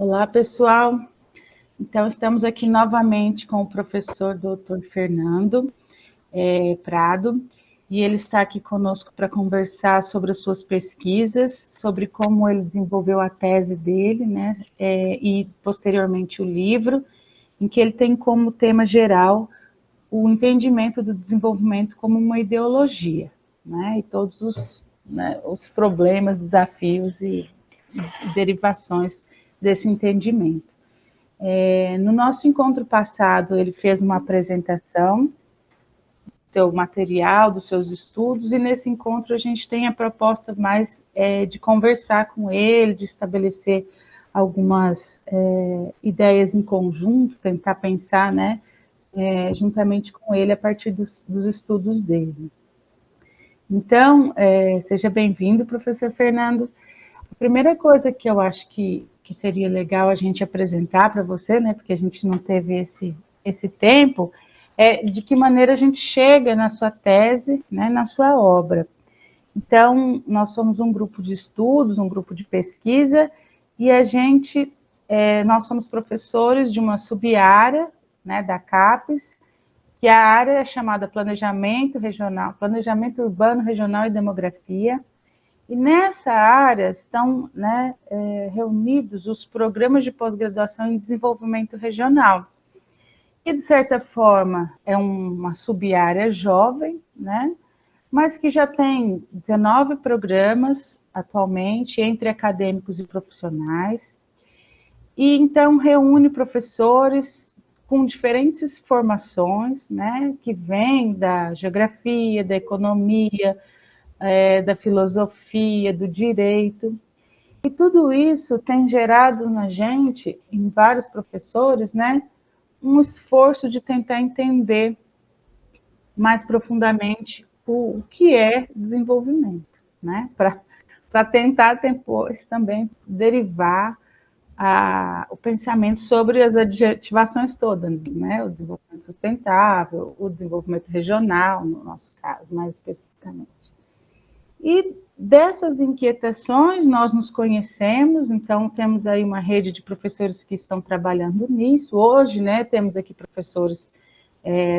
Olá, pessoal. Então, estamos aqui novamente com o professor Dr. Fernando Prado, e ele está aqui conosco para conversar sobre as suas pesquisas, sobre como ele desenvolveu a tese dele, né, e posteriormente o livro, em que ele tem como tema geral o entendimento do desenvolvimento como uma ideologia, né, e todos os problemas, desafios e derivações desse entendimento. No nosso encontro passado, ele fez uma apresentação do seu material, dos seus estudos, e nesse encontro a gente tem a proposta mais de conversar com ele, de estabelecer algumas ideias em conjunto, tentar pensar, né, juntamente com ele a partir dos estudos dele. Então, seja bem-vindo, professor Fernando. A primeira coisa que eu acho que seria legal a gente apresentar para você, né, porque a gente não teve esse tempo, é de que maneira a gente chega na sua tese, né, na sua obra. Então, nós somos um grupo de estudos, um grupo de pesquisa, e nós somos professores de uma sub-área, né, da CAPES, que a área é chamada Planejamento Regional, Planejamento Urbano, Regional e Demografia. E nessa área estão, né, reunidos os programas de pós-graduação em desenvolvimento regional, que de certa forma é uma sub-área jovem, né, mas que já tem 19 programas atualmente entre acadêmicos e profissionais, e então reúne professores com diferentes formações, né, que vêm da geografia, da economia, da filosofia, do direito. E tudo isso tem gerado na gente, em vários professores, né, um esforço de tentar entender mais profundamente o que é desenvolvimento, né, para tentar depois também derivar o pensamento sobre as adjetivações todas, né, o desenvolvimento sustentável, o desenvolvimento regional, no nosso caso, mais especificamente. E dessas inquietações nós nos conhecemos, então temos aí uma rede de professores que estão trabalhando nisso. Hoje, né, temos aqui professores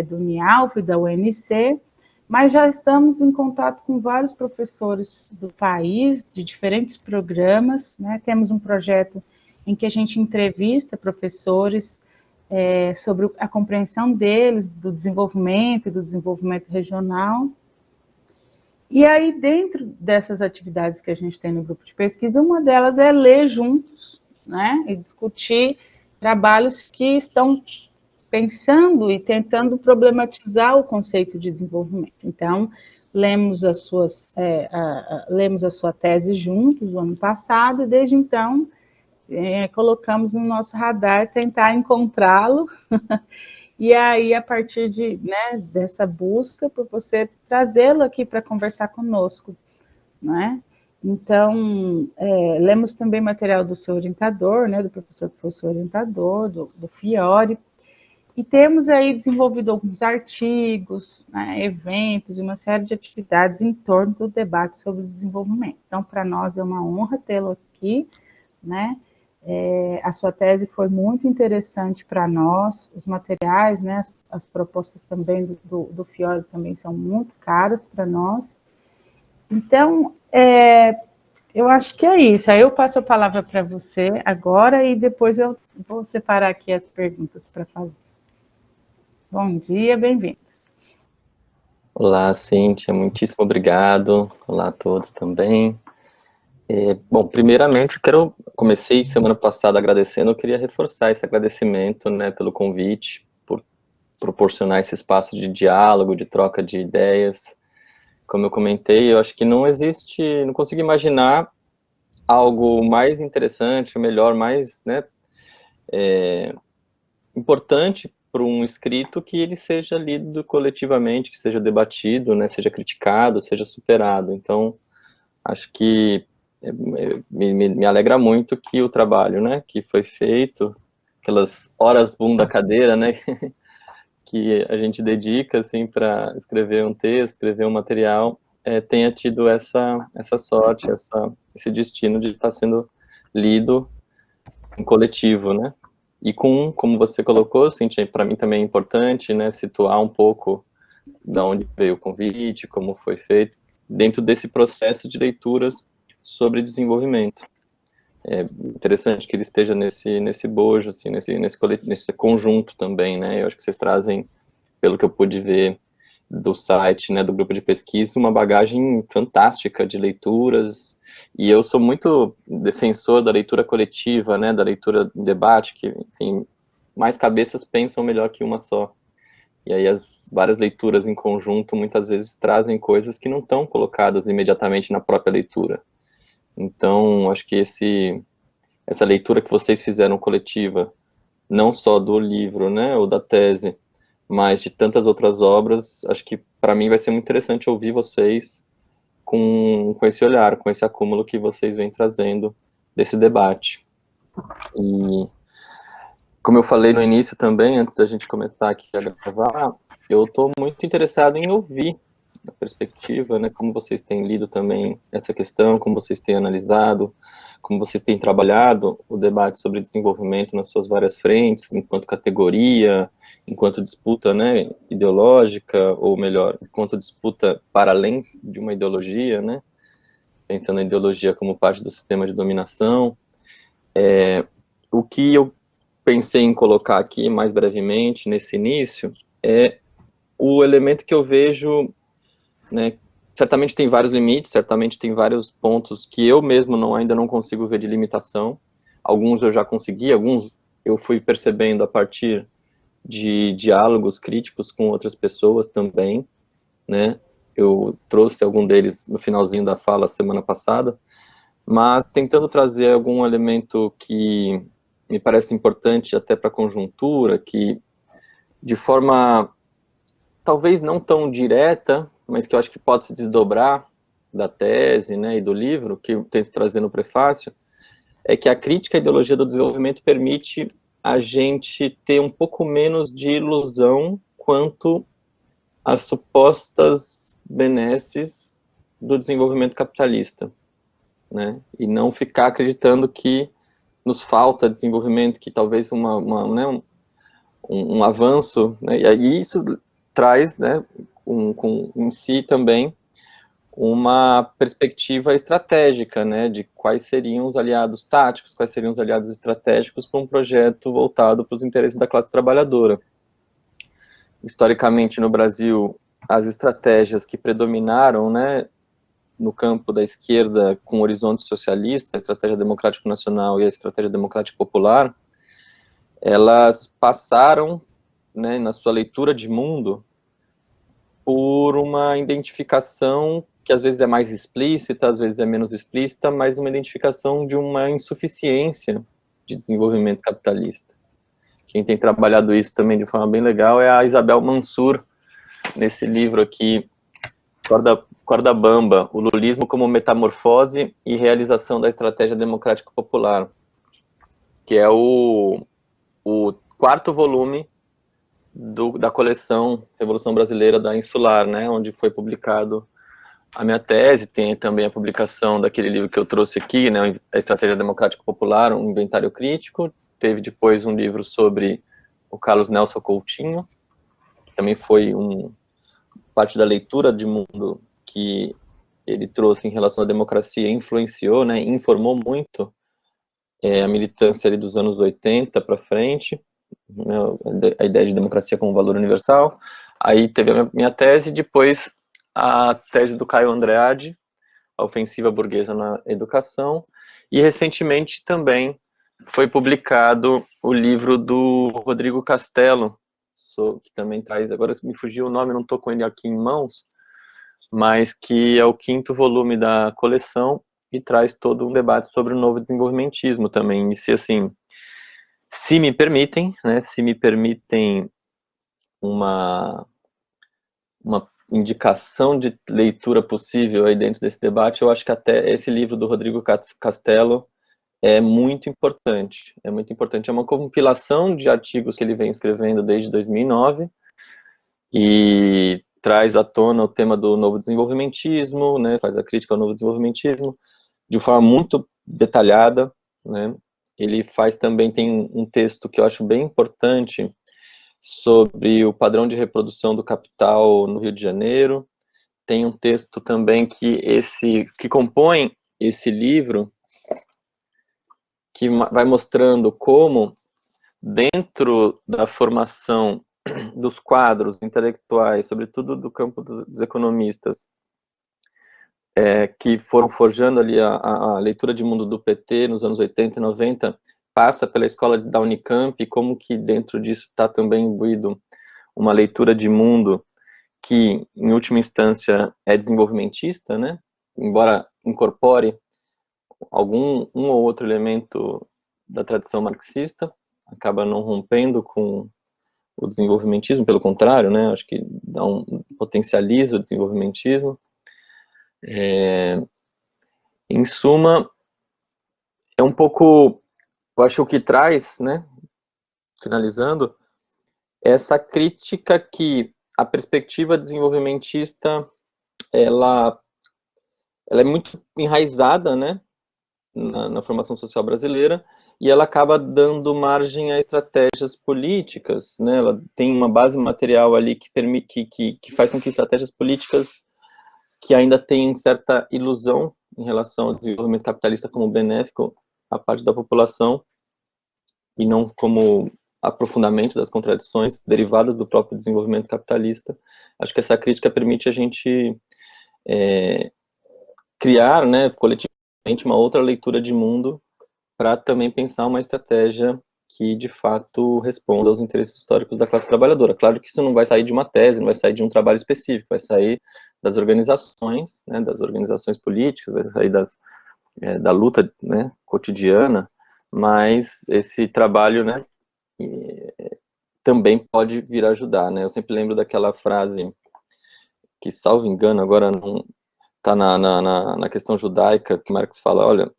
do Unialp, da UNC, mas já estamos em contato com vários professores do país, de diferentes programas, né? Temos um projeto em que a gente entrevista professores sobre a compreensão deles, do desenvolvimento e do desenvolvimento regional. E aí, dentro dessas atividades que a gente tem no grupo de pesquisa, uma delas é ler juntos, né, e discutir trabalhos que estão pensando e tentando problematizar o conceito de desenvolvimento. Então, lemos lemos a sua tese juntos no ano passado, e desde então colocamos no nosso radar tentar encontrá-lo. E aí, a partir dessa busca, por você trazê-lo aqui para conversar conosco, né? Então, lemos também material do seu orientador, né, do professor que foi seu orientador, do Fiore, e temos aí desenvolvido alguns artigos, né, eventos e uma série de atividades em torno do debate sobre o desenvolvimento. Então, para nós é uma honra tê-lo aqui, né? A sua tese foi muito interessante para nós, os materiais, né, as propostas também do Fiore também são muito caras para nós. Então, eu acho que é isso. Aí eu passo a palavra para você agora e depois eu vou separar aqui as perguntas para fazer. Bom dia, bem-vindos. Olá, Cíntia, muitíssimo obrigado. Olá a todos também. Bom, primeiramente, comecei semana passada agradecendo, eu queria reforçar esse agradecimento, né, pelo convite, por proporcionar esse espaço de diálogo, de troca de ideias. Como eu comentei, eu acho que não consigo imaginar algo mais interessante, melhor, mais, né, importante para um escrito que ele seja lido coletivamente, que seja debatido, né, seja criticado, seja superado. Então, acho que me alegra muito que o trabalho, né, que foi feito, aquelas horas boom da cadeira, né, que a gente dedica, assim, para escrever um texto, escrever um material, tenha tido essa sorte, esse destino de estar sendo lido em coletivo, né? E como você colocou, Cintia, para mim também é importante, né, situar um pouco de onde veio o convite, como foi feito, dentro desse processo de leituras sobre desenvolvimento. É interessante que ele esteja nesse bojo, assim, nesse conjunto também, né? Eu acho que vocês trazem, pelo que eu pude ver do site, né, do grupo de pesquisa, uma bagagem fantástica de leituras, e eu sou muito defensor da leitura coletiva, né, da leitura em debate, que, enfim, mais cabeças pensam melhor que uma só. E aí as várias leituras em conjunto muitas vezes trazem coisas que não estão colocadas imediatamente na própria leitura. Então, acho que essa leitura que vocês fizeram coletiva, não só do livro, né, ou da tese, mas de tantas outras obras, acho que para mim vai ser muito interessante ouvir vocês com esse olhar, com esse acúmulo que vocês vêm trazendo desse debate. E como eu falei no início também, antes da gente começar aqui a gravar, eu estou muito interessado em ouvir a perspectiva, né, como vocês têm lido também essa questão, como vocês têm analisado, como vocês têm trabalhado o debate sobre desenvolvimento nas suas várias frentes, enquanto categoria, enquanto disputa, né, ideológica, ou melhor, enquanto disputa para além de uma ideologia, né, pensando na ideologia como parte do sistema de dominação. O que eu pensei em colocar aqui mais brevemente nesse início é o elemento que eu vejo, né, certamente tem vários limites, certamente tem vários pontos que eu mesmo ainda não consigo ver de limitação. Alguns eu já consegui, alguns eu fui percebendo a partir de diálogos críticos com outras pessoas também, né? Eu trouxe algum deles no finalzinho da fala semana passada, mas tentando trazer algum elemento que me parece importante até para a conjuntura, que de forma talvez não tão direta, mas que eu acho que pode se desdobrar da tese, né, e do livro, que eu tento trazer no prefácio, é que a crítica à ideologia do desenvolvimento permite a gente ter um pouco menos de ilusão quanto às supostas benesses do desenvolvimento capitalista, né, e não ficar acreditando que nos falta desenvolvimento, que talvez né, um avanço, né, e aí isso traz, né, em si também uma perspectiva estratégica, né, de quais seriam os aliados táticos, quais seriam os aliados estratégicos para um projeto voltado para os interesses da classe trabalhadora. Historicamente, no Brasil, as estratégias que predominaram, né, no campo da esquerda com horizonte socialista, a estratégia democrático nacional e a estratégia democrático popular, elas passaram, né, na sua leitura de mundo, por uma identificação que às vezes é mais explícita, às vezes é menos explícita, mas uma identificação de uma insuficiência de desenvolvimento capitalista. Quem tem trabalhado isso também de forma bem legal é a Isabel Mansur, nesse livro aqui, Corda Bamba, o lulismo como metamorfose e realização da estratégia democrática popular, que é o quarto volume da coleção Revolução Brasileira da Insular, né, onde foi publicado a minha tese. Tem também a publicação daquele livro que eu trouxe aqui, né, a Estratégia Democrática Popular, um inventário crítico. Teve depois um livro sobre o Carlos Nelson Coutinho, que também foi parte da leitura de mundo que ele trouxe em relação à democracia, influenciou, né, informou muito a militância ali dos anos 80 para frente, né, a ideia de democracia como valor universal. Aí teve a minha tese, depois a tese do Caio Andreade, a ofensiva burguesa na educação, e recentemente também foi publicado o livro do Rodrigo Castelo, que também traz, agora me fugiu o nome, não estou com ele aqui em mãos, mas que é o quinto volume da coleção e traz todo um debate sobre o novo desenvolvimentismo também. E se assim, se me permitem, né, se me permitem uma indicação de leitura possível aí dentro desse debate, eu acho que até esse livro do Rodrigo Castelo é muito importante. É muito importante. É uma compilação de artigos que ele vem escrevendo desde 2009 e traz à tona o tema do novo desenvolvimentismo, né, faz a crítica ao novo desenvolvimentismo de forma muito detalhada, né, ele faz também, tem um texto que eu acho bem importante sobre o padrão de reprodução do capital no Rio de Janeiro. Tem um texto também que compõe esse livro, que vai mostrando como, dentro da formação dos quadros intelectuais, sobretudo do campo dos economistas, que foram forjando ali a leitura de mundo do PT nos anos 80 e 90, passa pela escola da Unicamp, e como que dentro disso está também imbuído uma leitura de mundo que, em última instância, é desenvolvimentista, né? Embora incorpore um ou outro elemento da tradição marxista, acaba não rompendo com o desenvolvimentismo, pelo contrário, né? Acho que potencializa o desenvolvimentismo. Em suma, é um pouco, eu acho que o que traz, né, finalizando, é essa crítica que a perspectiva desenvolvimentista, ela é muito enraizada, né, na formação social brasileira, e ela acaba dando margem a estratégias políticas, né, ela tem uma base material ali que permite, que faz com que estratégias políticas que ainda têm certa ilusão em relação ao desenvolvimento capitalista como benéfico à parte da população, e não como aprofundamento das contradições derivadas do próprio desenvolvimento capitalista. Acho que essa crítica permite a gente criar, né, coletivamente, uma outra leitura de mundo para também pensar uma estratégia que, de fato, responda aos interesses históricos da classe trabalhadora. Claro que isso não vai sair de uma tese, não vai sair de um trabalho específico, vai sair das organizações, né, das organizações políticas, vai sair da luta, né, cotidiana, mas esse trabalho, né, também pode vir a ajudar, né? Eu sempre lembro daquela frase que, salvo engano, agora não está na questão judaica, que Marx fala, olha,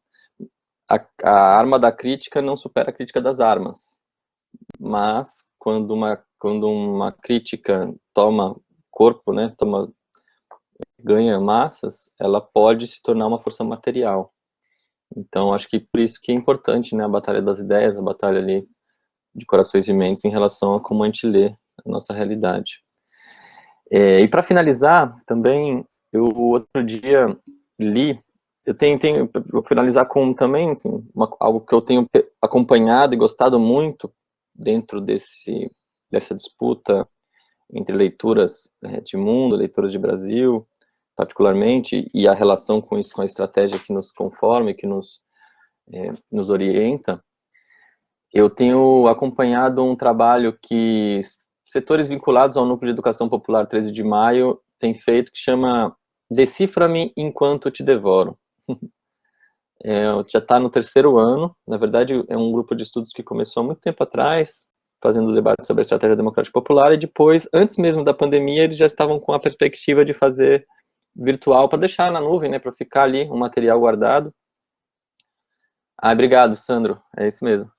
a arma da crítica não supera a crítica das armas, mas quando uma crítica toma corpo, né, ganha massas, ela pode se tornar uma força material. Então, acho que por isso que é importante, né, a batalha das ideias, a batalha ali de corações e mentes em relação a como a gente lê a nossa realidade. E para finalizar, também, eu outro dia li, vou finalizar com também, enfim, algo que eu tenho acompanhado e gostado muito dentro dessa disputa entre leituras de mundo, leituras de Brasil, particularmente, e a relação com isso, com a estratégia que nos conforma e que nos orienta. Eu tenho acompanhado um trabalho que setores vinculados ao Núcleo de Educação Popular 13 de Maio têm feito, que chama Decifra-me Enquanto Te Devoro. Já está no terceiro ano, na verdade é um grupo de estudos que começou há muito tempo atrás, fazendo debate sobre a estratégia democrática popular, e depois, antes mesmo da pandemia, eles já estavam com a perspectiva de fazer virtual, para deixar na nuvem, né, para ficar ali um material guardado. Obrigado, Sandro, é isso mesmo.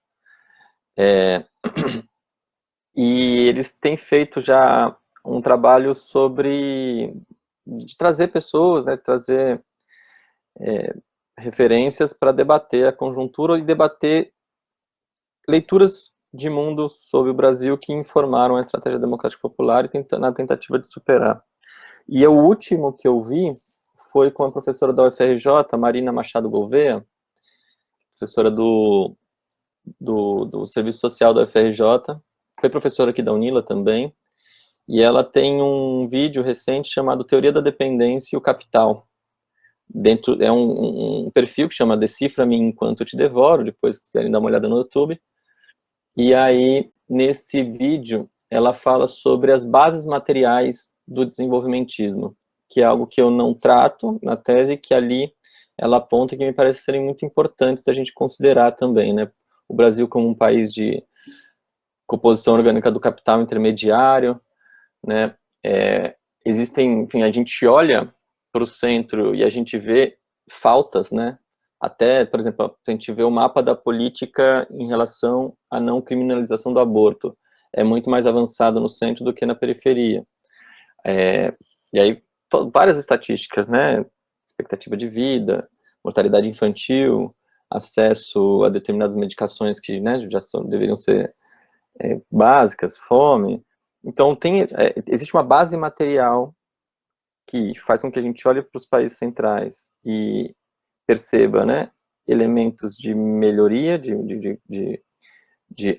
E eles têm feito já um trabalho de trazer pessoas, né, trazer referências para debater a conjuntura e debater leituras de mundo sobre o Brasil que informaram a estratégia democrática popular e na tentativa de superar. E o último que eu vi foi com a professora da UFRJ, Marina Machado Gouveia, professora do Serviço Social da UFRJ, foi professora aqui da Unila também, e ela tem um vídeo recente chamado Teoria da Dependência e o Capital. É um perfil que chama Decifra-me Enquanto Te Devoro, depois se quiserem dar uma olhada no YouTube. E aí, nesse vídeo, ela fala sobre as bases materiais do desenvolvimentismo, que é algo que eu não trato na tese, que ali ela aponta que me parece serem muito importantes da gente considerar também, né? O Brasil como um país de composição orgânica do capital intermediário, né? Existem, enfim, a gente olha para o centro e a gente vê faltas, né? Até, por exemplo, a gente vê o mapa da política em relação à não criminalização do aborto. É muito mais avançado no centro do que na periferia. E aí, várias estatísticas, né? Expectativa de vida, mortalidade infantil, acesso a determinadas medicações que, né, deveriam ser básicas, fome. Então, existe uma base material que faz com que a gente olhe para os países centrais e perceba, né, elementos de melhoria, de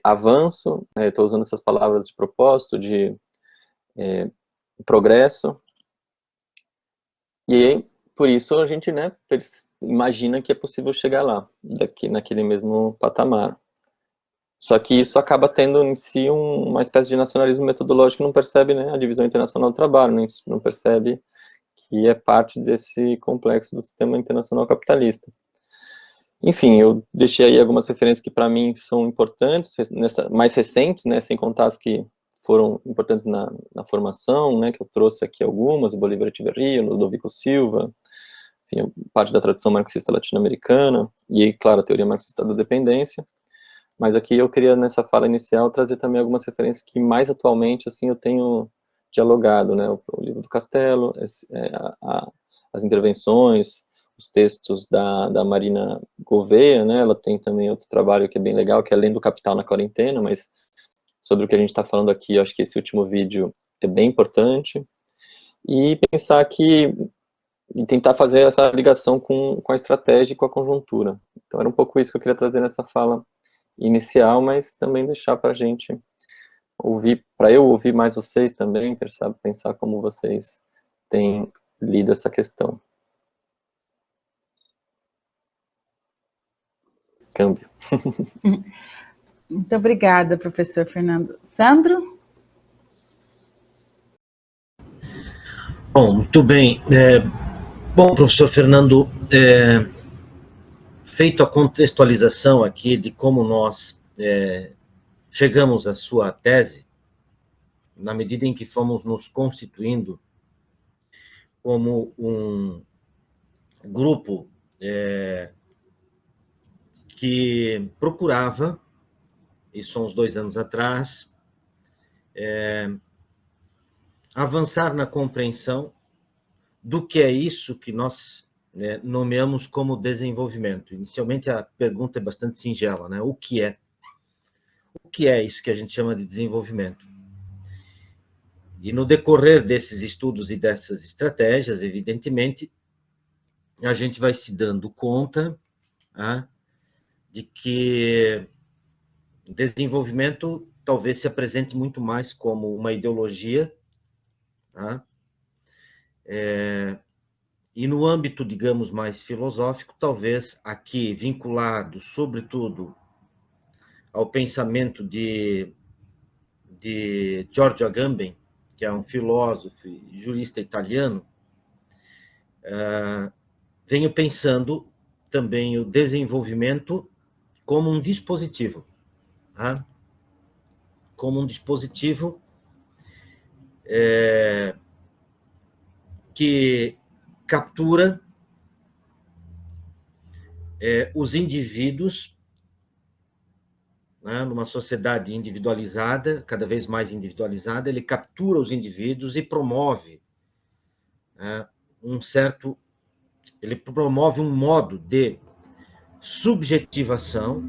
avanço, né, estou usando essas palavras de propósito, de progresso, e aí, por isso a gente, né, imagina que é possível chegar lá, naquele mesmo patamar. Só que isso acaba tendo em si uma espécie de nacionalismo metodológico que não percebe, né, a divisão internacional do trabalho, né, não percebe que é parte desse complexo do sistema internacional capitalista. Enfim, eu deixei aí algumas referências que para mim são importantes, mais recentes, né, sem contar as que foram importantes na formação, né, que eu trouxe aqui algumas, o Bolívar Echeverría, o Ludovico Silva, enfim, parte da tradição marxista latino-americana, e, claro, a teoria marxista da dependência. Mas aqui eu queria, nessa fala inicial, trazer também algumas referências que mais atualmente, assim, eu tenho dialogado, né, o livro do Castelo, as intervenções, os textos da Marina Gouveia, né, ela tem também outro trabalho que é bem legal, que é Além do Capital na Quarentena, mas sobre o que a gente está falando aqui, eu acho que esse último vídeo é bem importante, e pensar que, e tentar fazer essa ligação com a estratégia e com a conjuntura. Então era um pouco isso que eu queria trazer nessa fala inicial, mas também deixar para a gente ouvir, para eu ouvir mais vocês também, pensar como vocês têm lido essa questão. Câmbio. Muito obrigada, professor Fernando. Sandro? Bom, muito bem. Bom, professor Fernando, feito a contextualização aqui de como nós chegamos à sua tese, na medida em que fomos nos constituindo como um grupo que procurava, isso há uns 2 anos atrás, avançar na compreensão do que é isso que nós nomeamos como desenvolvimento. Inicialmente, a pergunta é bastante singela, né? O que é? O que é isso que a gente chama de desenvolvimento? E no decorrer desses estudos e dessas estratégias, evidentemente, a gente vai se dando conta de que o desenvolvimento talvez se apresente muito mais como uma ideologia, e no âmbito, digamos, mais filosófico, talvez aqui vinculado, sobretudo, ao pensamento de Giorgio Agamben, que é um filósofo e jurista italiano, venho pensando também o desenvolvimento como um dispositivo, como um dispositivo que captura os indivíduos, numa sociedade individualizada, cada vez mais individualizada, ele captura os indivíduos e promove ele promove um modo de subjetivação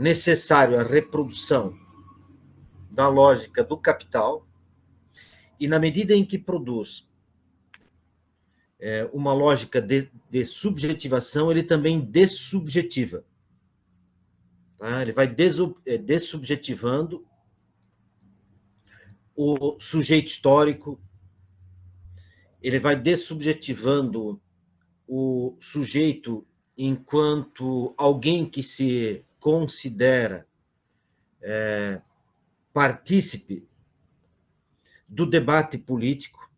necessário à reprodução da lógica do capital, e na medida em que produz uma lógica de subjetivação, ele também dessubjetiva. Ele vai dessubjetivando o sujeito histórico, ele vai dessubjetivando o sujeito enquanto alguém que se considera partícipe do debate político,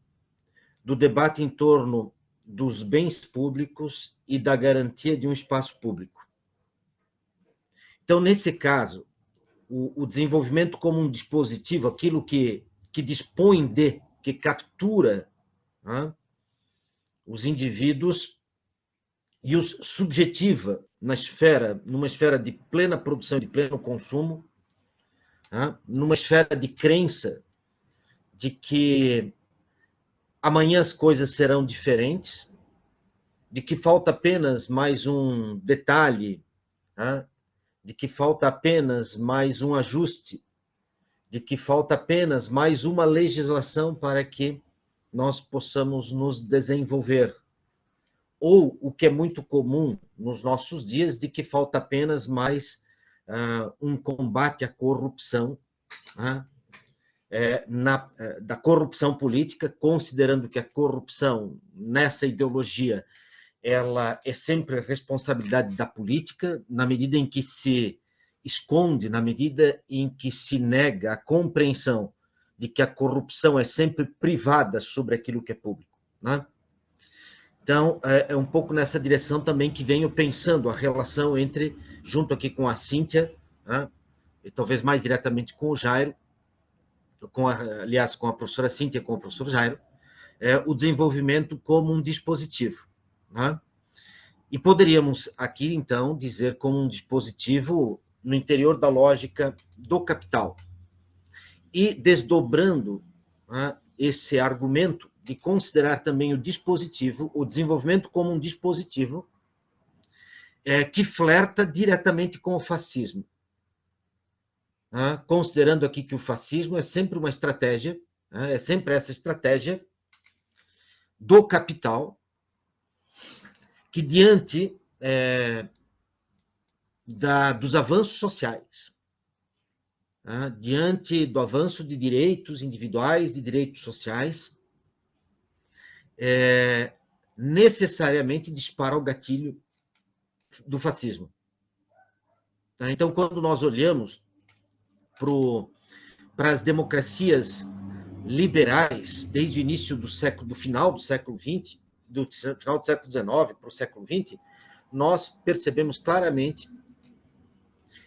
do debate em torno dos bens públicos e da garantia de um espaço público. Então, nesse caso, o desenvolvimento como um dispositivo, aquilo que dispõe que captura os indivíduos e os subjetiva numa esfera de plena produção, de pleno consumo, numa esfera de crença de que amanhã as coisas serão diferentes, de que falta apenas mais um detalhe, né? De que falta apenas mais um ajuste, de que falta apenas mais uma legislação para que nós possamos nos desenvolver. Ou, o que é muito comum nos nossos dias, de que falta apenas mais um combate à corrupção, da corrupção política, considerando que a corrupção, nessa ideologia, ela é sempre responsabilidade da política, na medida em que se esconde, na medida em que se nega a compreensão de que a corrupção é sempre privada sobre aquilo que é público, né? Então, é um pouco nessa direção também que venho pensando a relação entre, junto aqui com a Cíntia, né, e talvez mais diretamente com o Jairo, aliás, com a professora Cíntia e com o professor Jairo, o desenvolvimento como um dispositivo, né? E poderíamos aqui, então, dizer como um dispositivo no interior da lógica do capital. E desdobrando, né, esse argumento de considerar também o dispositivo, o desenvolvimento como um dispositivo que flerta diretamente com o fascismo. Considerando aqui que o fascismo é sempre uma estratégia, é sempre essa estratégia do capital, que diante dos avanços sociais, diante do avanço de direitos individuais, de direitos sociais, necessariamente dispara o gatilho do fascismo. Então, quando nós olhamos para as democracias liberais, desde o início do final do século XX, do final do século XIX para o século XX, nós percebemos claramente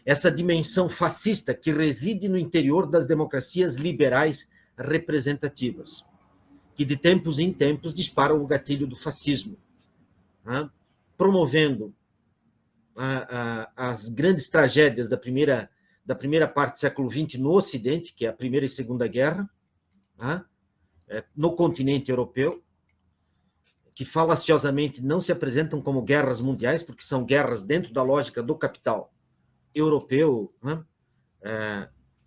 essa dimensão fascista que reside no interior das democracias liberais representativas, que de tempos em tempos disparam o gatilho do fascismo, promovendo as grandes tragédias da primeira parte do século XX no Ocidente, que é a Primeira e Segunda Guerra, no continente europeu, que falaciosamente não se apresentam como guerras mundiais, porque são guerras dentro da lógica do capital europeu,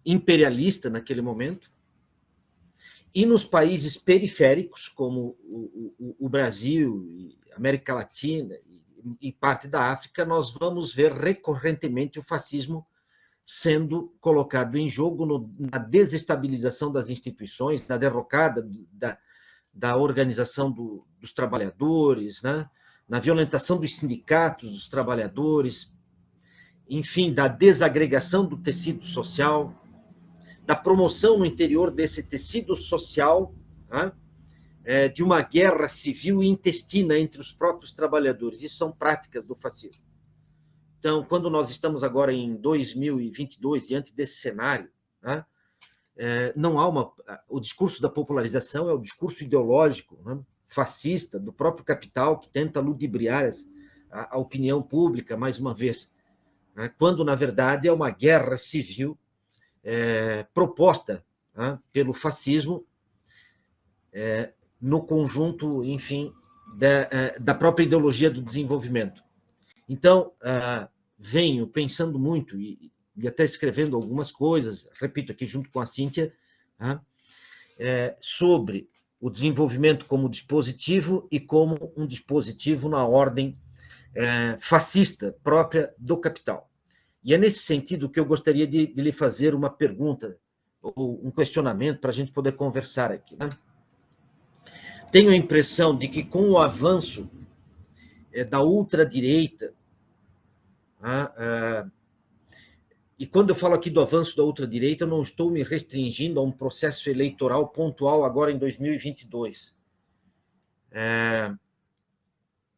imperialista naquele momento. E nos países periféricos, como o Brasil, América Latina e parte da África, nós vamos ver recorrentemente o fascismo sendo colocado em jogo na desestabilização das instituições, na derrocada da organização dos trabalhadores, né? Na violentação dos sindicatos dos trabalhadores, enfim, da desagregação do tecido social, da promoção no interior desse tecido social, né? De uma guerra civil intestina entre os próprios trabalhadores. Isso são práticas do fascismo. Então, quando nós estamos agora em 2022, diante desse cenário, né, não há o discurso da popularização é o discurso ideológico, né, fascista, do próprio capital, que tenta ludibriar a opinião pública, mais uma vez, né, quando, na verdade, é uma guerra civil proposta, né, pelo fascismo no conjunto, enfim, da própria ideologia do desenvolvimento. Então, venho pensando muito e até escrevendo algumas coisas, repito aqui junto com a Cíntia, sobre o desenvolvimento como dispositivo e como um dispositivo na ordem fascista própria do capital. E é nesse sentido que eu gostaria de lhe fazer uma pergunta ou um questionamento para a gente poder conversar aqui, né? Tenho a impressão de que com o avanço da ultradireita, e quando eu falo aqui do avanço da ultradireita, eu não estou me restringindo a um processo eleitoral pontual agora em 2022.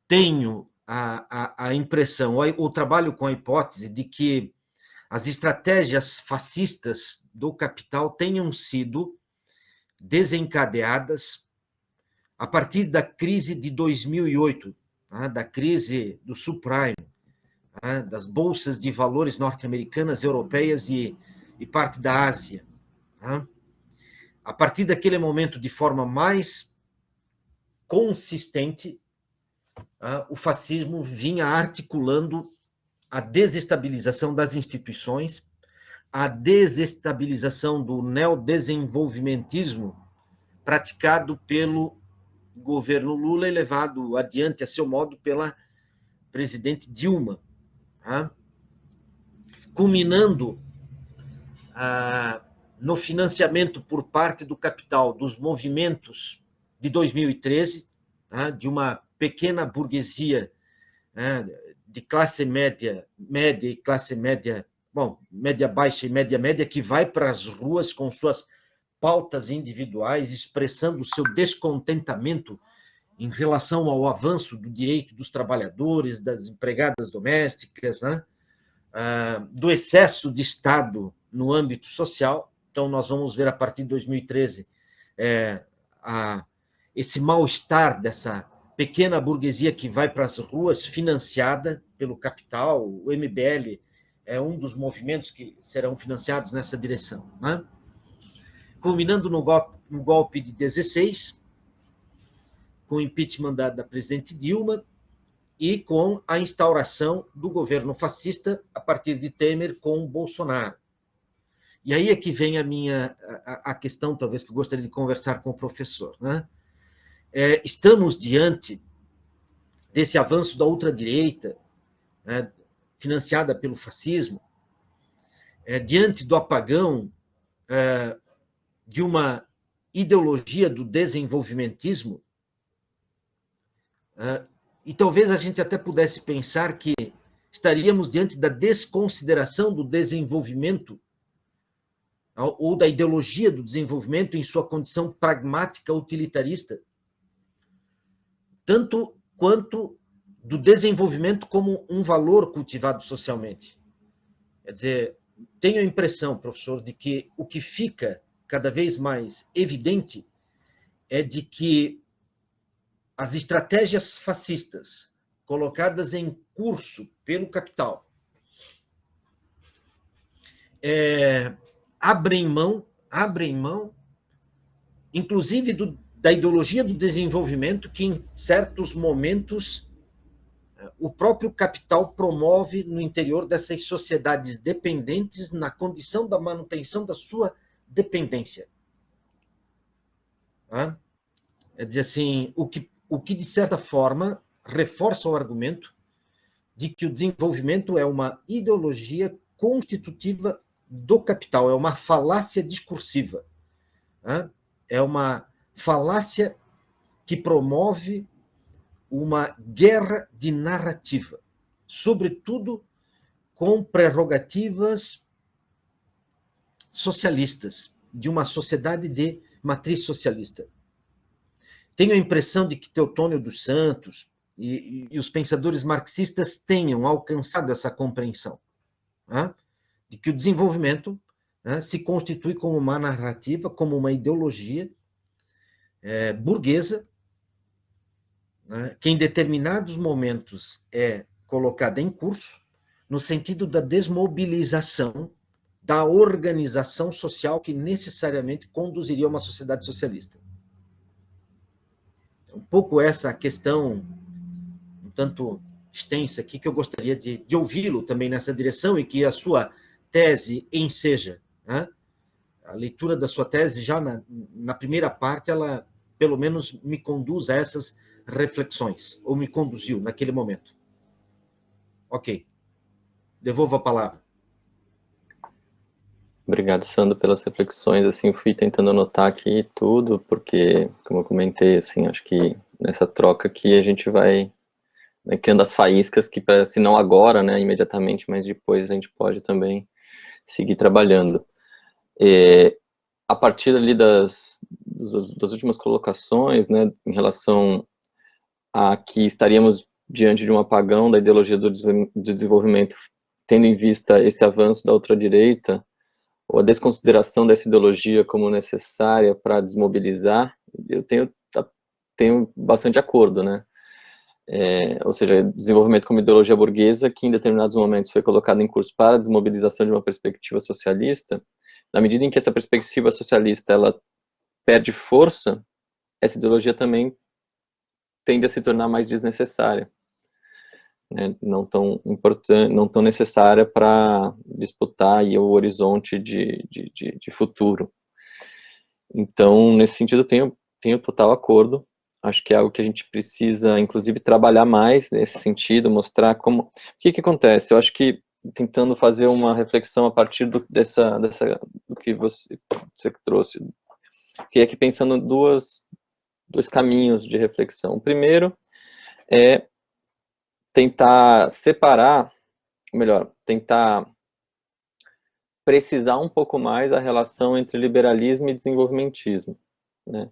Tenho a impressão, ou trabalho com a hipótese de que as estratégias fascistas do capital tenham sido desencadeadas a partir da crise de 2008, da crise do subprime, das bolsas de valores norte-americanas, europeias e parte da Ásia. A partir daquele momento, de forma mais consistente, o fascismo vinha articulando a desestabilização das instituições, a desestabilização do neodesenvolvimentismo praticado pelo governo Lula e levado adiante a seu modo pela presidente Dilma, culminando no financiamento por parte do capital dos movimentos de 2013, de uma pequena burguesia de classe média, média e classe média, bom, média baixa e média média, que vai para as ruas com suas pautas individuais, expressando o seu descontentamento em relação ao avanço do direito dos trabalhadores, das empregadas domésticas, do excesso de Estado no âmbito social. Então, nós vamos ver, a partir de 2013, esse mal-estar dessa pequena burguesia que vai para as ruas, financiada pelo capital. O MBL é um dos movimentos que serão financiados nessa direção. Culminando no golpe de 16, com o impeachment da presidente Dilma e com a instauração do governo fascista a partir de Temer com Bolsonaro. E aí é que vem a questão, talvez, que eu gostaria de conversar com o professor. Estamos diante desse avanço da ultradireita, financiada pelo fascismo, diante do apagão de uma ideologia do desenvolvimentismo, e talvez a gente até pudesse pensar que estaríamos diante da desconsideração do desenvolvimento ou da ideologia do desenvolvimento em sua condição pragmática, utilitarista, tanto quanto do desenvolvimento como um valor cultivado socialmente. Quer dizer, tenho a impressão, professor, de que o que fica cada vez mais evidente é de que as estratégias fascistas colocadas em curso pelo capital abrem mão, inclusive da ideologia do desenvolvimento, que em certos momentos o próprio capital promove no interior dessas sociedades dependentes, na condição da manutenção da sua dependência. É dizer assim, o que de certa forma reforça o argumento de que o desenvolvimento é uma ideologia constitutiva do capital, é uma falácia discursiva, é uma falácia que promove uma guerra de narrativa, sobretudo com prerrogativas socialistas, de uma sociedade de matriz socialista. Tenho a impressão de que Teotônio dos Santos e os pensadores marxistas tenham alcançado essa compreensão, de que o desenvolvimento se constitui como uma narrativa, como uma ideologia burguesa, que em determinados momentos é colocada em curso, no sentido da desmobilização da organização social que necessariamente conduziria a uma sociedade socialista. Um pouco essa questão, um tanto extensa aqui, que eu gostaria de ouvi-lo também nessa direção, e que a sua tese enseja. A leitura da sua tese, já na primeira parte, ela pelo menos me conduz a essas reflexões, ou me conduziu naquele momento. Ok. Devolvo a palavra. Obrigado, Sandro, pelas reflexões. Assim, fui tentando anotar aqui tudo, porque, como eu comentei, assim, acho que nessa troca aqui a gente vai criando as faíscas que, se não agora, né, imediatamente, mas depois a gente pode também seguir trabalhando. A partir ali das últimas colocações, né, em relação a que estaríamos diante de um apagão da ideologia do desenvolvimento, tendo em vista esse avanço da ultradireita, ou a desconsideração dessa ideologia como necessária para desmobilizar, eu tenho bastante acordo, né? Ou seja, desenvolvimento como ideologia burguesa, que em determinados momentos foi colocado em curso para a desmobilização de uma perspectiva socialista. Na medida em que essa perspectiva socialista ela perde força, essa ideologia também tende a se tornar mais desnecessária, né? Não tão importante, não tão necessária para disputar aí o horizonte de futuro. Então, nesse sentido, eu tenho total acordo. Acho que é algo que a gente precisa, inclusive, trabalhar mais nesse sentido, mostrar como... O que acontece? Eu acho que, tentando fazer uma reflexão a partir do que você trouxe, que aqui pensando dois caminhos de reflexão. O primeiro é tentar separar, ou melhor, tentar precisar um pouco mais a relação entre liberalismo e desenvolvimentismo, né?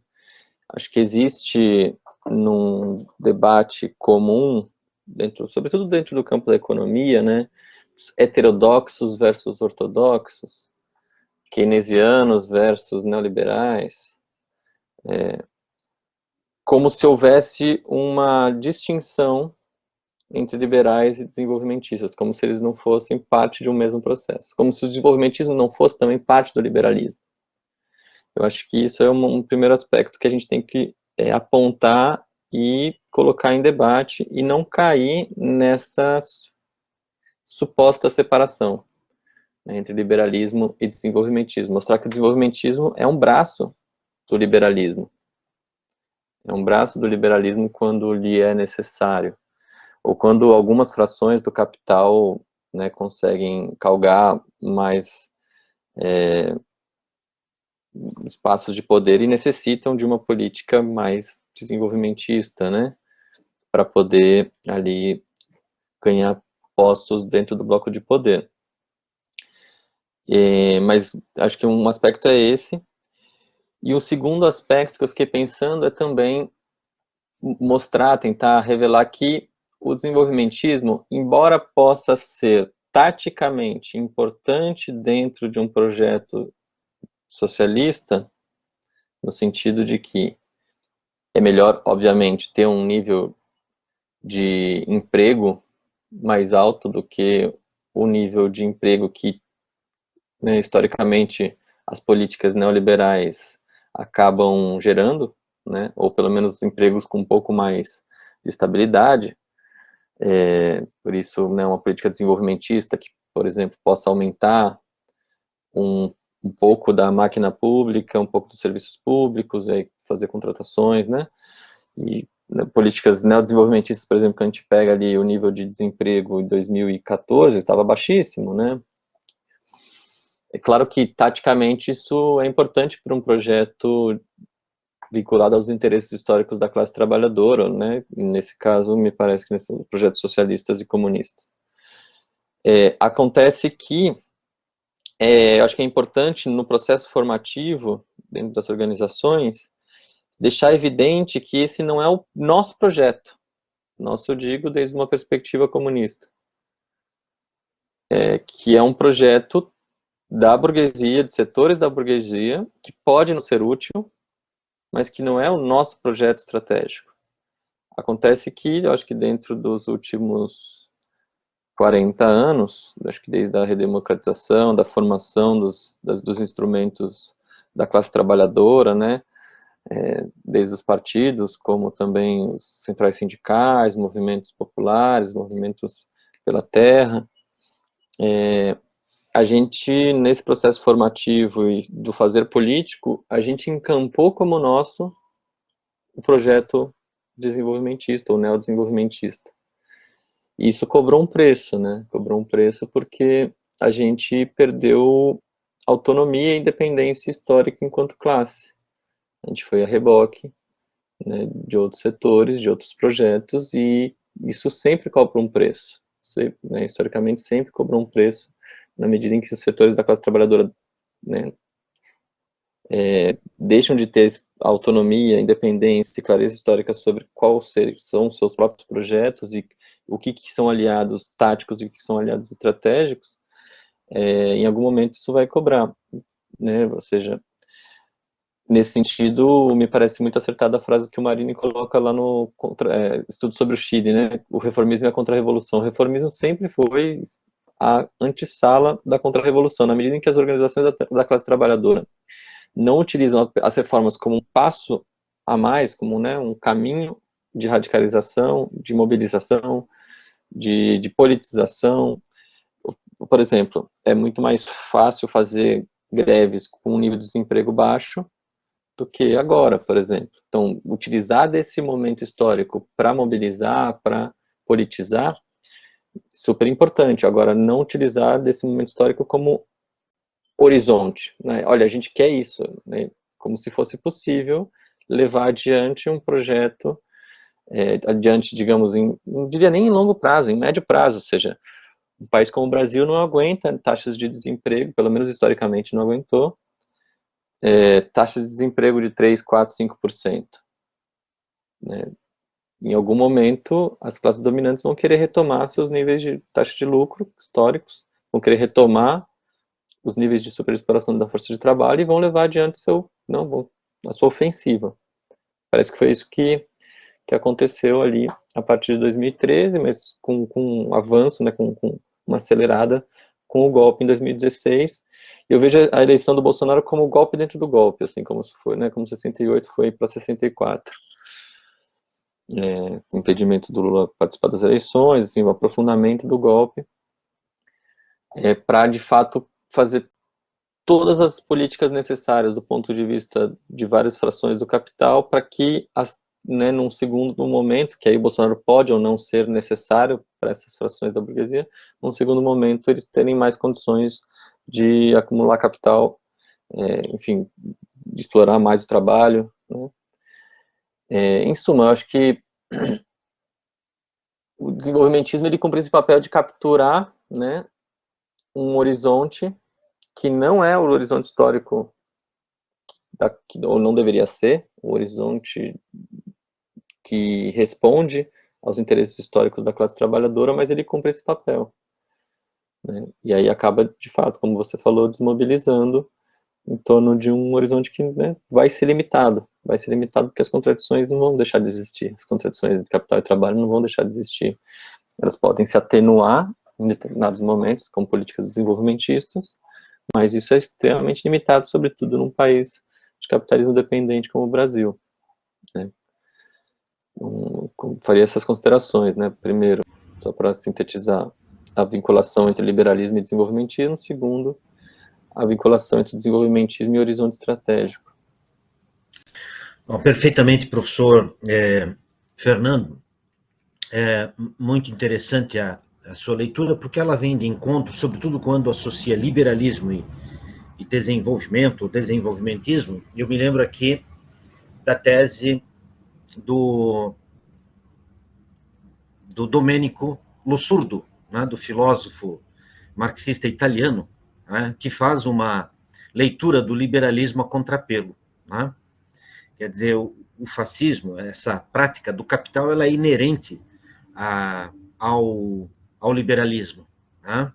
Acho que existe num debate comum, sobretudo dentro do campo da economia, né, heterodoxos versus ortodoxos, keynesianos versus neoliberais, como se houvesse uma distinção entre liberais e desenvolvimentistas, como se eles não fossem parte de um mesmo processo, como se o desenvolvimentismo não fosse também parte do liberalismo. Eu acho que isso é um primeiro aspecto que a gente tem que apontar e colocar em debate e não cair nessa suposta separação, né, entre liberalismo e desenvolvimentismo. Mostrar que o desenvolvimentismo é um braço do liberalismo. É um braço do liberalismo quando lhe é necessário, ou quando algumas frações do capital, né, conseguem galgar mais espaços de poder e necessitam de uma política mais desenvolvimentista, né, para poder ali ganhar postos dentro do bloco de poder. Mas acho que um aspecto é esse. E o segundo aspecto que eu fiquei pensando é também mostrar, tentar revelar que o desenvolvimentismo, embora possa ser taticamente importante dentro de um projeto socialista, no sentido de que é melhor, obviamente, ter um nível de emprego mais alto do que o nível de emprego que, né, historicamente, as políticas neoliberais acabam gerando, né, ou pelo menos empregos com um pouco mais de estabilidade. Por isso, né, uma política desenvolvimentista que, por exemplo, possa aumentar um pouco da máquina pública, um pouco dos serviços públicos, aí fazer contratações, né? E políticas neodesenvolvimentistas, por exemplo, que a gente pega ali o nível de desemprego em 2014, estava baixíssimo, né? É claro que, taticamente, isso é importante para um projeto vinculado aos interesses históricos da classe trabalhadora, né? Nesse caso, me parece que nesses projetos socialistas e comunistas. Acontece que eu acho que é importante no processo formativo, dentro das organizações, deixar evidente que esse não é o nosso projeto. Nosso, eu digo, desde uma perspectiva comunista. Que é um projeto da burguesia, de setores da burguesia, que pode nos ser útil, mas que não é o nosso projeto estratégico. Acontece que, eu acho que dentro dos últimos 40 anos, acho que desde a redemocratização, da formação dos instrumentos da classe trabalhadora, né, desde os partidos, como também os centrais sindicais, movimentos populares, movimentos pela terra, a gente, nesse processo formativo e do fazer político, a gente encampou como nosso o projeto desenvolvimentista ou neodesenvolvimentista. E isso cobrou um preço, né? Cobrou um preço porque a gente perdeu autonomia e independência histórica enquanto classe. A gente foi a reboque, né, de outros setores, de outros projetos, e isso sempre cobra um preço. Isso, né, historicamente sempre cobrou um preço, na medida em que os setores da classe trabalhadora, né, deixam de ter autonomia, independência e clareza histórica sobre quais são os seus próprios projetos e o que são aliados táticos e o que são aliados estratégicos, em algum momento isso vai cobrar, né? Ou seja, nesse sentido, me parece muito acertada a frase que o Marini coloca lá no estudo sobre o Chile, né? O reformismo e a contra-revolução. O reformismo sempre foi a antessala da contra-revolução, na medida em que as organizações da classe trabalhadora não utilizam as reformas como um passo a mais, como, né, um caminho de radicalização, de mobilização, de politização. Por exemplo, é muito mais fácil fazer greves com um nível de desemprego baixo do que agora, por exemplo. Então, utilizar desse momento histórico para mobilizar, para politizar, super importante. Agora, não utilizar desse momento histórico como horizonte, né? Olha, a gente quer isso, né? Como se fosse possível levar adiante um projeto, adiante, digamos, não diria nem em longo prazo, em médio prazo, ou seja, um país como o Brasil não aguenta taxas de desemprego, pelo menos historicamente não aguentou, taxas de desemprego de 3, 4, 5%. Né? Em algum momento, as classes dominantes vão querer retomar seus níveis de taxa de lucro históricos, vão querer retomar os níveis de superexploração da força de trabalho e vão levar adiante a sua ofensiva. Parece que foi isso que aconteceu ali a partir de 2013, mas com um avanço, né, com uma acelerada com o golpe em 2016. Eu vejo a eleição do Bolsonaro como o golpe dentro do golpe, assim como se foi, né, como 68 foi para 64. O impedimento do Lula participar das eleições, assim, o aprofundamento do golpe, para de fato fazer todas as políticas necessárias do ponto de vista de várias frações do capital para que, num segundo momento, que aí o Bolsonaro pode ou não ser necessário para essas frações da burguesia, num segundo momento eles terem mais condições de acumular capital, enfim, de explorar mais o trabalho, né? Em suma, eu acho que o desenvolvimentismo ele cumpre esse papel de capturar, né, um horizonte que não é o horizonte histórico, ou não deveria ser, o horizonte que responde aos interesses históricos da classe trabalhadora, mas ele cumpre esse papel. Né? E aí acaba, de fato, como você falou, desmobilizando em torno de um horizonte que, né, vai ser limitado porque as contradições não vão deixar de existir, as contradições de capital e trabalho não vão deixar de existir. Elas podem se atenuar em determinados momentos, com políticas desenvolvimentistas, mas isso é extremamente limitado, sobretudo num país de capitalismo dependente como o Brasil. Né? Faria essas considerações, né? Primeiro, só para sintetizar, a vinculação entre liberalismo e desenvolvimentismo. Segundo, a vinculação entre desenvolvimentismo e horizonte estratégico. Bom, perfeitamente, professor Fernando. É muito interessante a sua leitura, porque ela vem de encontro, sobretudo quando associa liberalismo e desenvolvimento, desenvolvimentismo. Eu me lembro aqui da tese do Domenico Lossurdo, né, do filósofo marxista italiano, né, que faz uma leitura do liberalismo a contrapelo. Né? Quer dizer, o fascismo, essa prática do capital, ela é inerente ao liberalismo. Né?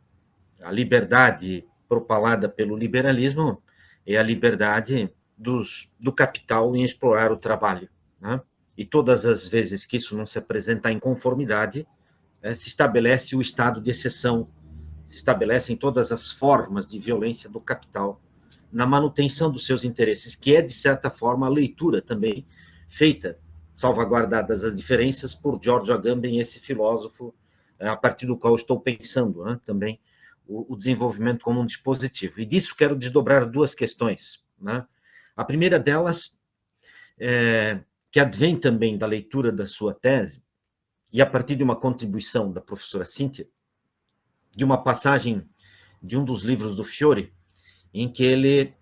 A liberdade propalada pelo liberalismo é a liberdade do capital em explorar o trabalho. Né? E todas as vezes que isso não se apresenta em conformidade, se estabelece o estado de exceção, se estabelecem todas as formas de violência do capital na manutenção dos seus interesses, que é, de certa forma, a leitura também feita, salvaguardadas as diferenças, por Giorgio Agamben, esse filósofo, a partir do qual estou pensando, né, também o desenvolvimento como um dispositivo. E disso quero desdobrar duas questões. Né? A primeira delas, que advém também da leitura da sua tese, e a partir de uma contribuição da professora Cíntia, de uma passagem de um dos livros do Fiore, em que ele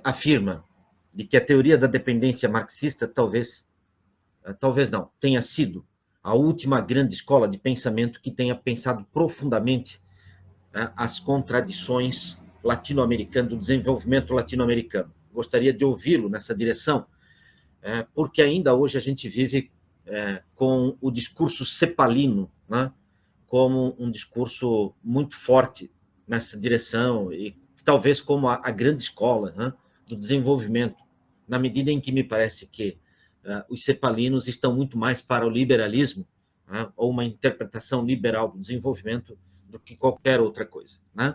afirma de que a teoria da dependência marxista talvez não, tenha sido a última grande escola de pensamento que tenha pensado profundamente as contradições latino-americanas, do desenvolvimento latino-americano. Gostaria de ouvi-lo nessa direção, porque ainda hoje a gente vive com o discurso cepalino, né, como um discurso muito forte nessa direção, e talvez como a grande escola, né, do desenvolvimento, na medida em que me parece que os cepalinos estão muito mais para o liberalismo, né, ou uma interpretação liberal do desenvolvimento, do que qualquer outra coisa. Né?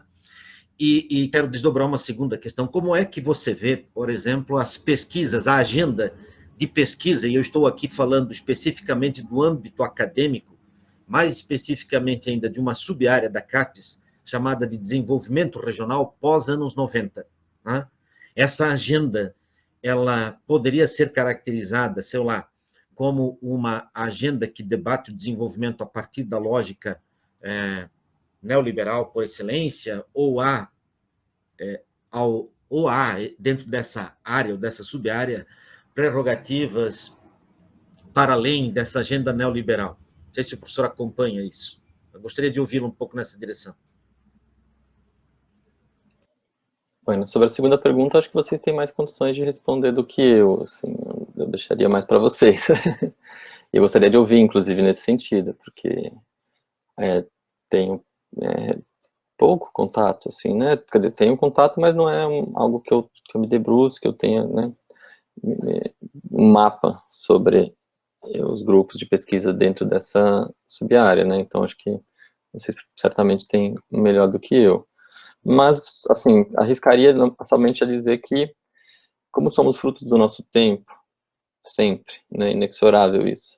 E quero desdobrar uma segunda questão. Como é que você vê, por exemplo, as pesquisas, a agenda de pesquisa, e eu estou aqui falando especificamente do âmbito acadêmico, mais especificamente ainda de uma sub-área da CAPES, chamada de Desenvolvimento Regional pós-anos 90. Né? Essa agenda, ela poderia ser caracterizada, sei lá, como uma agenda que debate o desenvolvimento a partir da lógica neoliberal por excelência, ou há, dentro dessa área, ou dessa sub-área, prerrogativas para além dessa agenda neoliberal. Não sei se o professor acompanha isso. Eu gostaria de ouvi-lo um pouco nessa direção. Bueno, sobre a segunda pergunta, acho que vocês têm mais condições de responder do que eu, assim, eu deixaria mais para vocês. E eu gostaria de ouvir, inclusive, nesse sentido, porque tenho pouco contato, assim, né? Quer dizer, tenho contato, mas não é algo que eu me debruço, que eu tenha, né, um mapa sobre os grupos de pesquisa dentro dessa sub-área, né? Então, acho que vocês certamente têm melhor do que eu. Mas, assim, arriscaria somente a dizer que, como somos frutos do nosso tempo, sempre, né, inexorável isso,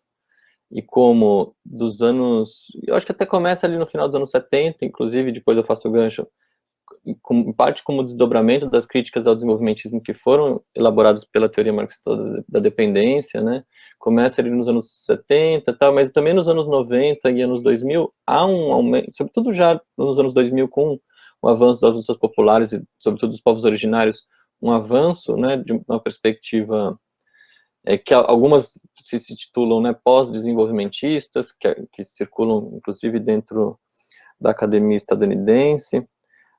e como dos anos, eu acho que até começa ali no final dos anos 70, inclusive, depois eu faço o gancho, em parte como desdobramento das críticas ao desenvolvimentismo que foram elaboradas pela teoria marxista da dependência, né, começa ali nos anos 70, tal, mas também nos anos 90 e anos 2000, há um aumento, sobretudo já nos anos 2000, com o avanço das lutas populares e, sobretudo, dos povos originários, um avanço, né, de uma perspectiva que algumas se titulam, né, pós-desenvolvimentistas, que circulam, inclusive, dentro da academia estadunidense,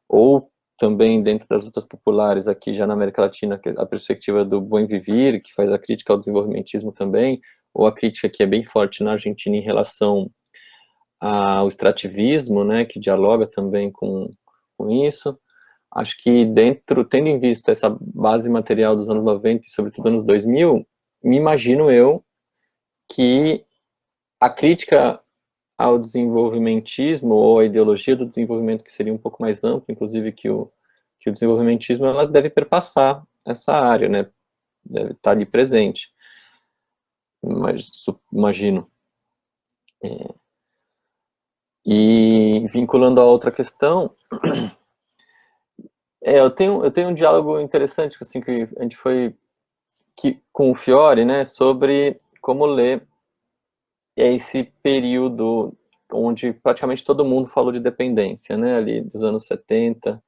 ou também dentro das lutas populares aqui já na América Latina, a perspectiva do Buen Vivir, que faz a crítica ao desenvolvimentismo também, ou a crítica que é bem forte na Argentina em relação ao extrativismo, né, que dialoga também com isso. Acho que tendo em vista essa base material dos anos 90 e sobretudo anos 2000, me imagino eu que a crítica ao desenvolvimentismo, ou a ideologia do desenvolvimento, que seria um pouco mais ampla, inclusive que o desenvolvimentismo, ela deve perpassar essa área, né? Deve estar ali presente. Mas, imagino. E vinculando a outra questão, eu tenho um diálogo interessante, assim, que a gente foi com o Fiore, né, sobre como ler esse período onde praticamente todo mundo falou de dependência, né, ali dos anos 70.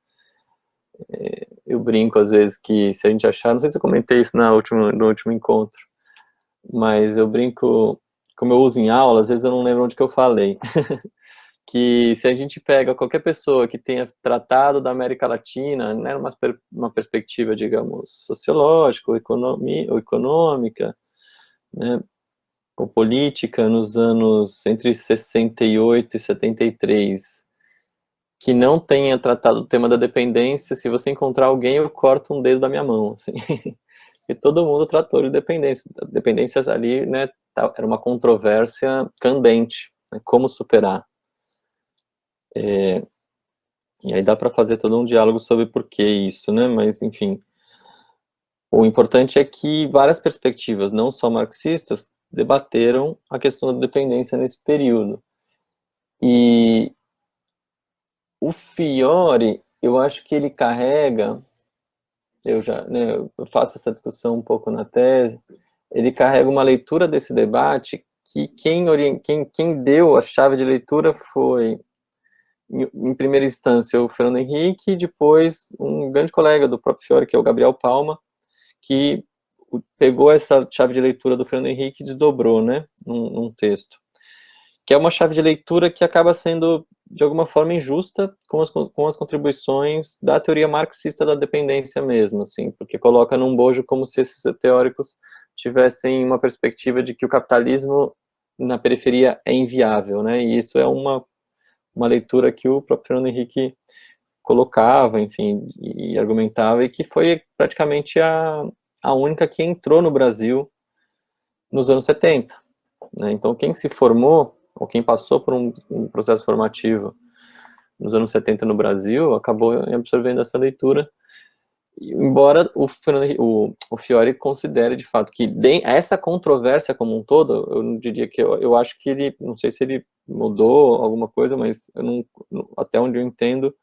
Eu brinco às vezes que se a gente achar, não sei se eu comentei isso no último encontro, mas eu brinco, como eu uso em aula, às vezes eu não lembro onde que eu falei, que se a gente pega qualquer pessoa que tenha tratado da América Latina, né, uma perspectiva, digamos, sociológica ou econômica, né, ou política, nos anos entre 68 e 73, que não tenha tratado o tema da dependência, se você encontrar alguém, eu corto um dedo da minha mão, assim. E todo mundo tratou de dependência. Dependências ali, né, era uma controvérsia candente, né, como superar. E aí dá para fazer todo um diálogo sobre por que isso, né, mas, enfim. O importante é que várias perspectivas, não só marxistas, debateram a questão da dependência nesse período. E o Fiore, eu acho que ele carrega, né, eu faço essa discussão um pouco na tese, ele carrega uma leitura desse debate que quem deu a chave de leitura foi, em primeira instância, o Fernando Henrique, e depois um grande colega do próprio Fiore, que é o Gabriel Palma, que pegou essa chave de leitura do Fernando Henrique e desdobrou, né, num texto. Que é uma chave de leitura que acaba sendo, de alguma forma, injusta com as contribuições da teoria marxista da dependência mesmo, assim, porque coloca num bojo como se esses teóricos tivessem uma perspectiva de que o capitalismo na periferia é inviável, né, e isso é uma leitura que o próprio Fernando Henrique colocava, enfim, e argumentava, e que foi praticamente a única que entrou no Brasil nos anos 70. Né? Então, quem se formou, ou quem passou por um processo formativo nos anos 70 no Brasil, acabou absorvendo essa leitura, embora o Fiore considere, de fato, que essa controvérsia como um todo, eu não diria que eu acho que ele, não sei se ele mudou alguma coisa, mas eu não, até onde eu entendo,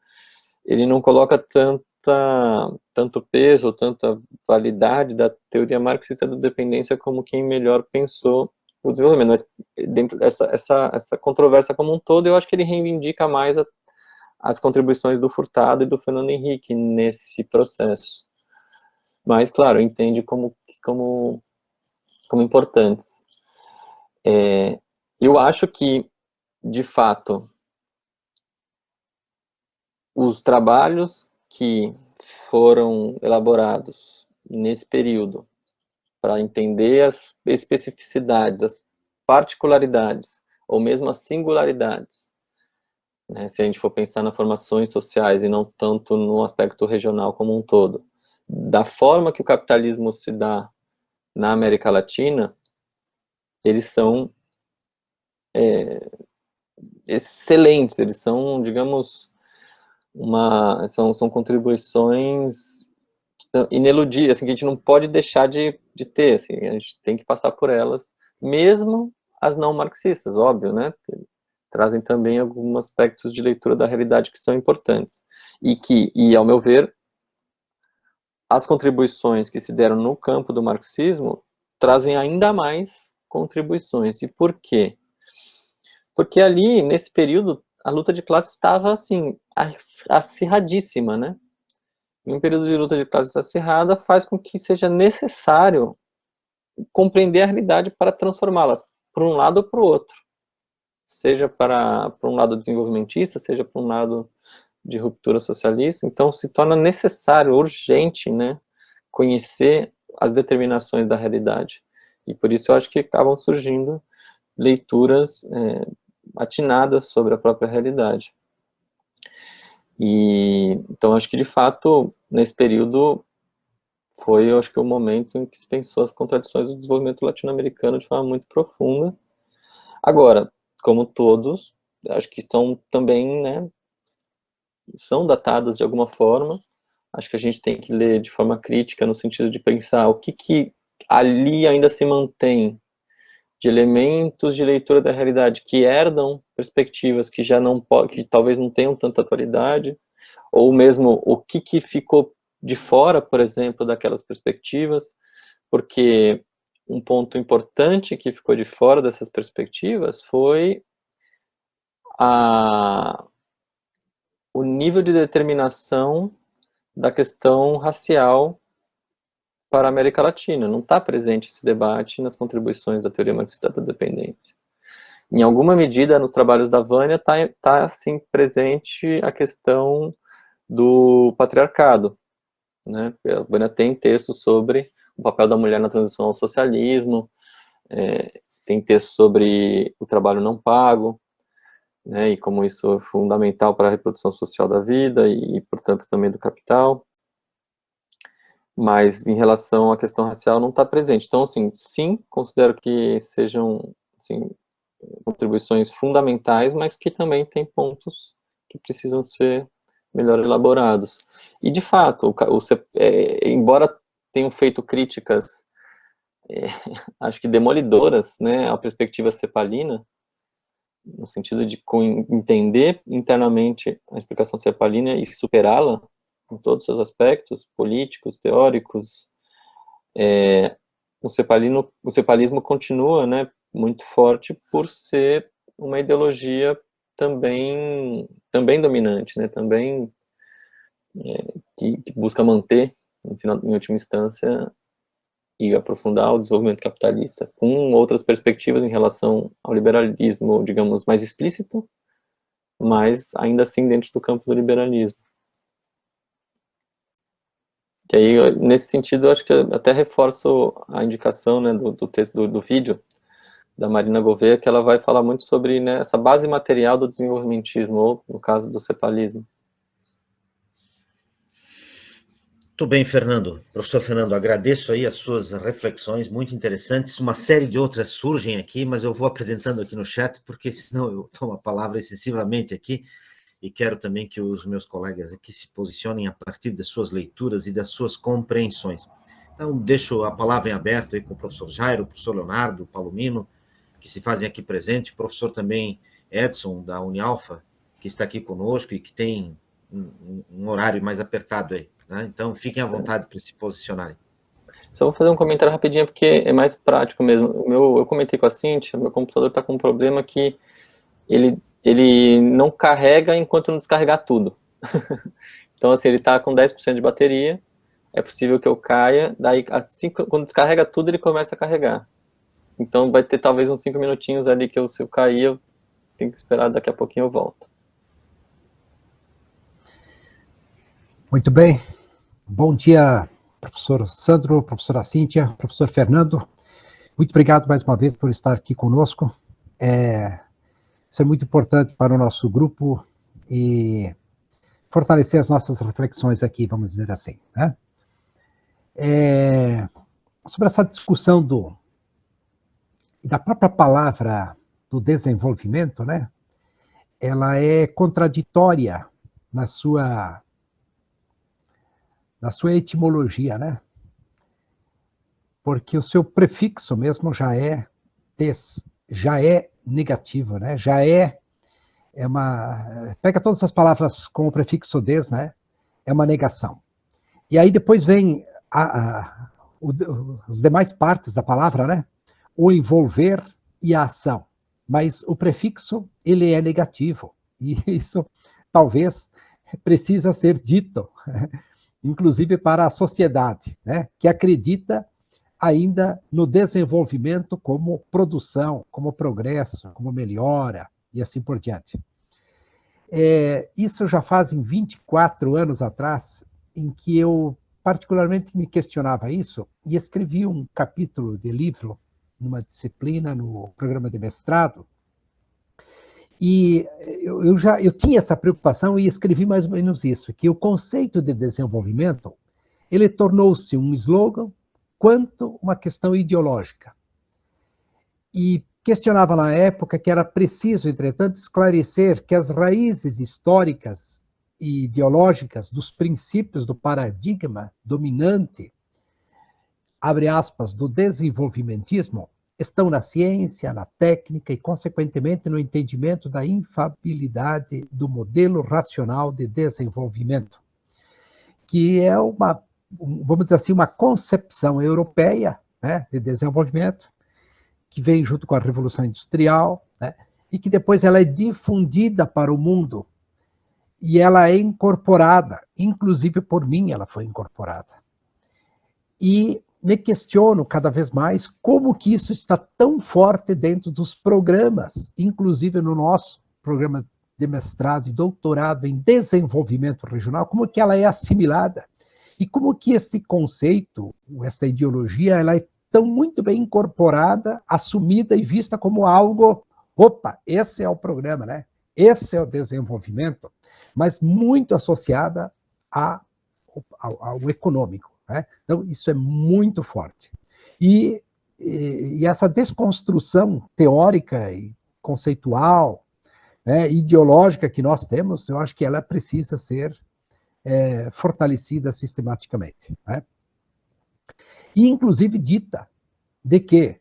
ele não coloca tanto peso ou tanta validade da teoria marxista da dependência como quem melhor pensou o desenvolvimento. Mas dentro dessa controvérsia como um todo, eu acho que ele reivindica mais as contribuições do Furtado e do Fernando Henrique nesse processo. Mas, claro, entende como importantes. Eu acho que, de fato, os trabalhos que foram elaborados nesse período para entender as especificidades, as particularidades, ou mesmo as singularidades, né, se a gente for pensar nas formações sociais e não tanto no aspecto regional como um todo, da forma que o capitalismo se dá na América Latina, eles são excelentes, eles são, digamos, são contribuições ineludíveis, assim, que a gente não pode deixar de ter, assim, a gente tem que passar por elas, mesmo as não marxistas, óbvio, né? Trazem também alguns aspectos de leitura da realidade que são importantes. E ao meu ver, as contribuições que se deram no campo do marxismo trazem ainda mais contribuições. E por quê? Porque ali, nesse período, a luta de classes estava, assim, acirradíssima, né? E um período de luta de classes acirrada faz com que seja necessário compreender a realidade para transformá-las para um lado ou para o outro. Seja para um lado desenvolvimentista, seja para um lado de ruptura socialista. Então, se torna necessário, urgente, né, conhecer as determinações da realidade. E por isso eu acho que acabam surgindo leituras atinadas sobre a própria realidade. E então acho que de fato nesse período foi, eu acho que o momento em que se pensou as contradições do desenvolvimento latino-americano de forma muito profunda. Agora, como todos, acho que são também, né, são datadas de alguma forma. Acho que a gente tem que ler de forma crítica no sentido de pensar o que ali ainda se mantém de elementos de leitura da realidade que herdam perspectivas que já não que talvez não tenham tanta atualidade, ou mesmo o que ficou de fora, por exemplo, daquelas perspectivas, porque um ponto importante que ficou de fora dessas perspectivas foi o nível de determinação da questão racial para a América Latina. Não está presente esse debate nas contribuições da teoria marxista da dependência. Em alguma medida, nos trabalhos da Vânia, está assim, presente a questão do patriarcado. Né? A Vânia tem textos sobre o papel da mulher na transição ao socialismo, tem textos sobre o trabalho não pago, né, e como isso é fundamental para a reprodução social da vida e portanto, também do capital. Mas, em relação à questão racial, não está presente. Então, assim, sim, considero que sejam, assim, contribuições fundamentais, mas que também tem pontos que precisam ser melhor elaborados. E, de fato, embora tenham feito críticas, acho que demolidoras, né, à perspectiva cepalina, no sentido de entender internamente a explicação cepalina e superá-la em todos os seus aspectos, políticos, teóricos, o cepalismo continua, né, muito forte por ser uma ideologia também dominante, né, também que busca manter, em última instância, e aprofundar o desenvolvimento capitalista, com outras perspectivas em relação ao liberalismo, digamos, mais explícito, mas ainda assim dentro do campo do liberalismo. Que aí, nesse sentido, eu acho que até reforço a indicação, né, do texto do vídeo da Marina Gouveia, que ela vai falar muito sobre, né, essa base material do desenvolvimentismo, ou no caso do cepalismo. Muito bem, Fernando. Professor Fernando, agradeço aí as suas reflexões, muito interessantes. Uma série de outras surgem aqui, mas eu vou apresentando aqui no chat, porque senão eu tomo a palavra excessivamente aqui e quero também que os meus colegas aqui se posicionem a partir das suas leituras e das suas compreensões. Então, deixo a palavra em aberto aí com o professor Jairo, o professor Leonardo, o Palomino, que se fazem aqui presente, o professor também Edson, da Unialfa, que está aqui conosco e que tem um horário mais apertado aí, né? Então, fiquem à vontade para se posicionarem. Só vou fazer um comentário rapidinho, porque é mais prático mesmo. Eu comentei com a Cíntia, meu computador está com um problema que ele não carrega enquanto não descarregar tudo. Então, assim, ele está com 10% de bateria, é possível que eu caia, daí assim, quando descarrega tudo, ele começa a carregar. Então, vai ter talvez uns 5 minutinhos ali que se eu cair, eu tenho que esperar, daqui a pouquinho eu volto. Muito bem. Bom dia, professor Sandro, professora Cíntia, professor Fernando. Muito obrigado mais uma vez por estar aqui conosco. Isso é muito importante para o nosso grupo e fortalecer as nossas reflexões aqui, vamos dizer assim, né? Sobre essa discussão da própria palavra do desenvolvimento, né? Ela é contraditória na sua etimologia, né? Porque o seu prefixo mesmo já é negativo, né? Pega todas as palavras com o prefixo des, né? É uma negação. E aí depois vem as demais partes da palavra, né? O envolver e a ação. Mas o prefixo, ele é negativo. E isso talvez precisa ser dito, inclusive para a sociedade, né? Que acredita ainda no desenvolvimento como produção, como progresso, como melhora, e assim por diante. Isso já fazem 24 anos atrás, em que eu particularmente me questionava isso, e escrevi um capítulo de livro, numa disciplina, no programa de mestrado, e eu tinha essa preocupação e escrevi mais ou menos isso, que o conceito de desenvolvimento, ele tornou-se um slogan, quanto uma questão ideológica. E questionava na época que era preciso, entretanto, esclarecer que as raízes históricas e ideológicas dos princípios do paradigma dominante, abre aspas, do desenvolvimentismo, estão na ciência, na técnica e, consequentemente, no entendimento da infalibilidade do modelo racional de desenvolvimento, que é vamos dizer assim, uma concepção europeia, né, de desenvolvimento, que veio junto com a Revolução Industrial, né, e que depois ela é difundida para o mundo, e ela é incorporada, inclusive por mim ela foi incorporada. E me questiono cada vez mais como que isso está tão forte dentro dos programas, inclusive no nosso programa de mestrado e doutorado em desenvolvimento regional, como que ela é assimilada. E como que esse conceito, essa ideologia, ela é tão muito bem incorporada, assumida e vista como algo, opa, esse é o programa, né? Esse é o desenvolvimento, mas muito associada ao econômico, né? Então, isso é muito forte. E essa desconstrução teórica e conceitual, né, ideológica que nós temos, eu acho que ela precisa ser fortalecida sistematicamente, né? E, inclusive, dita de que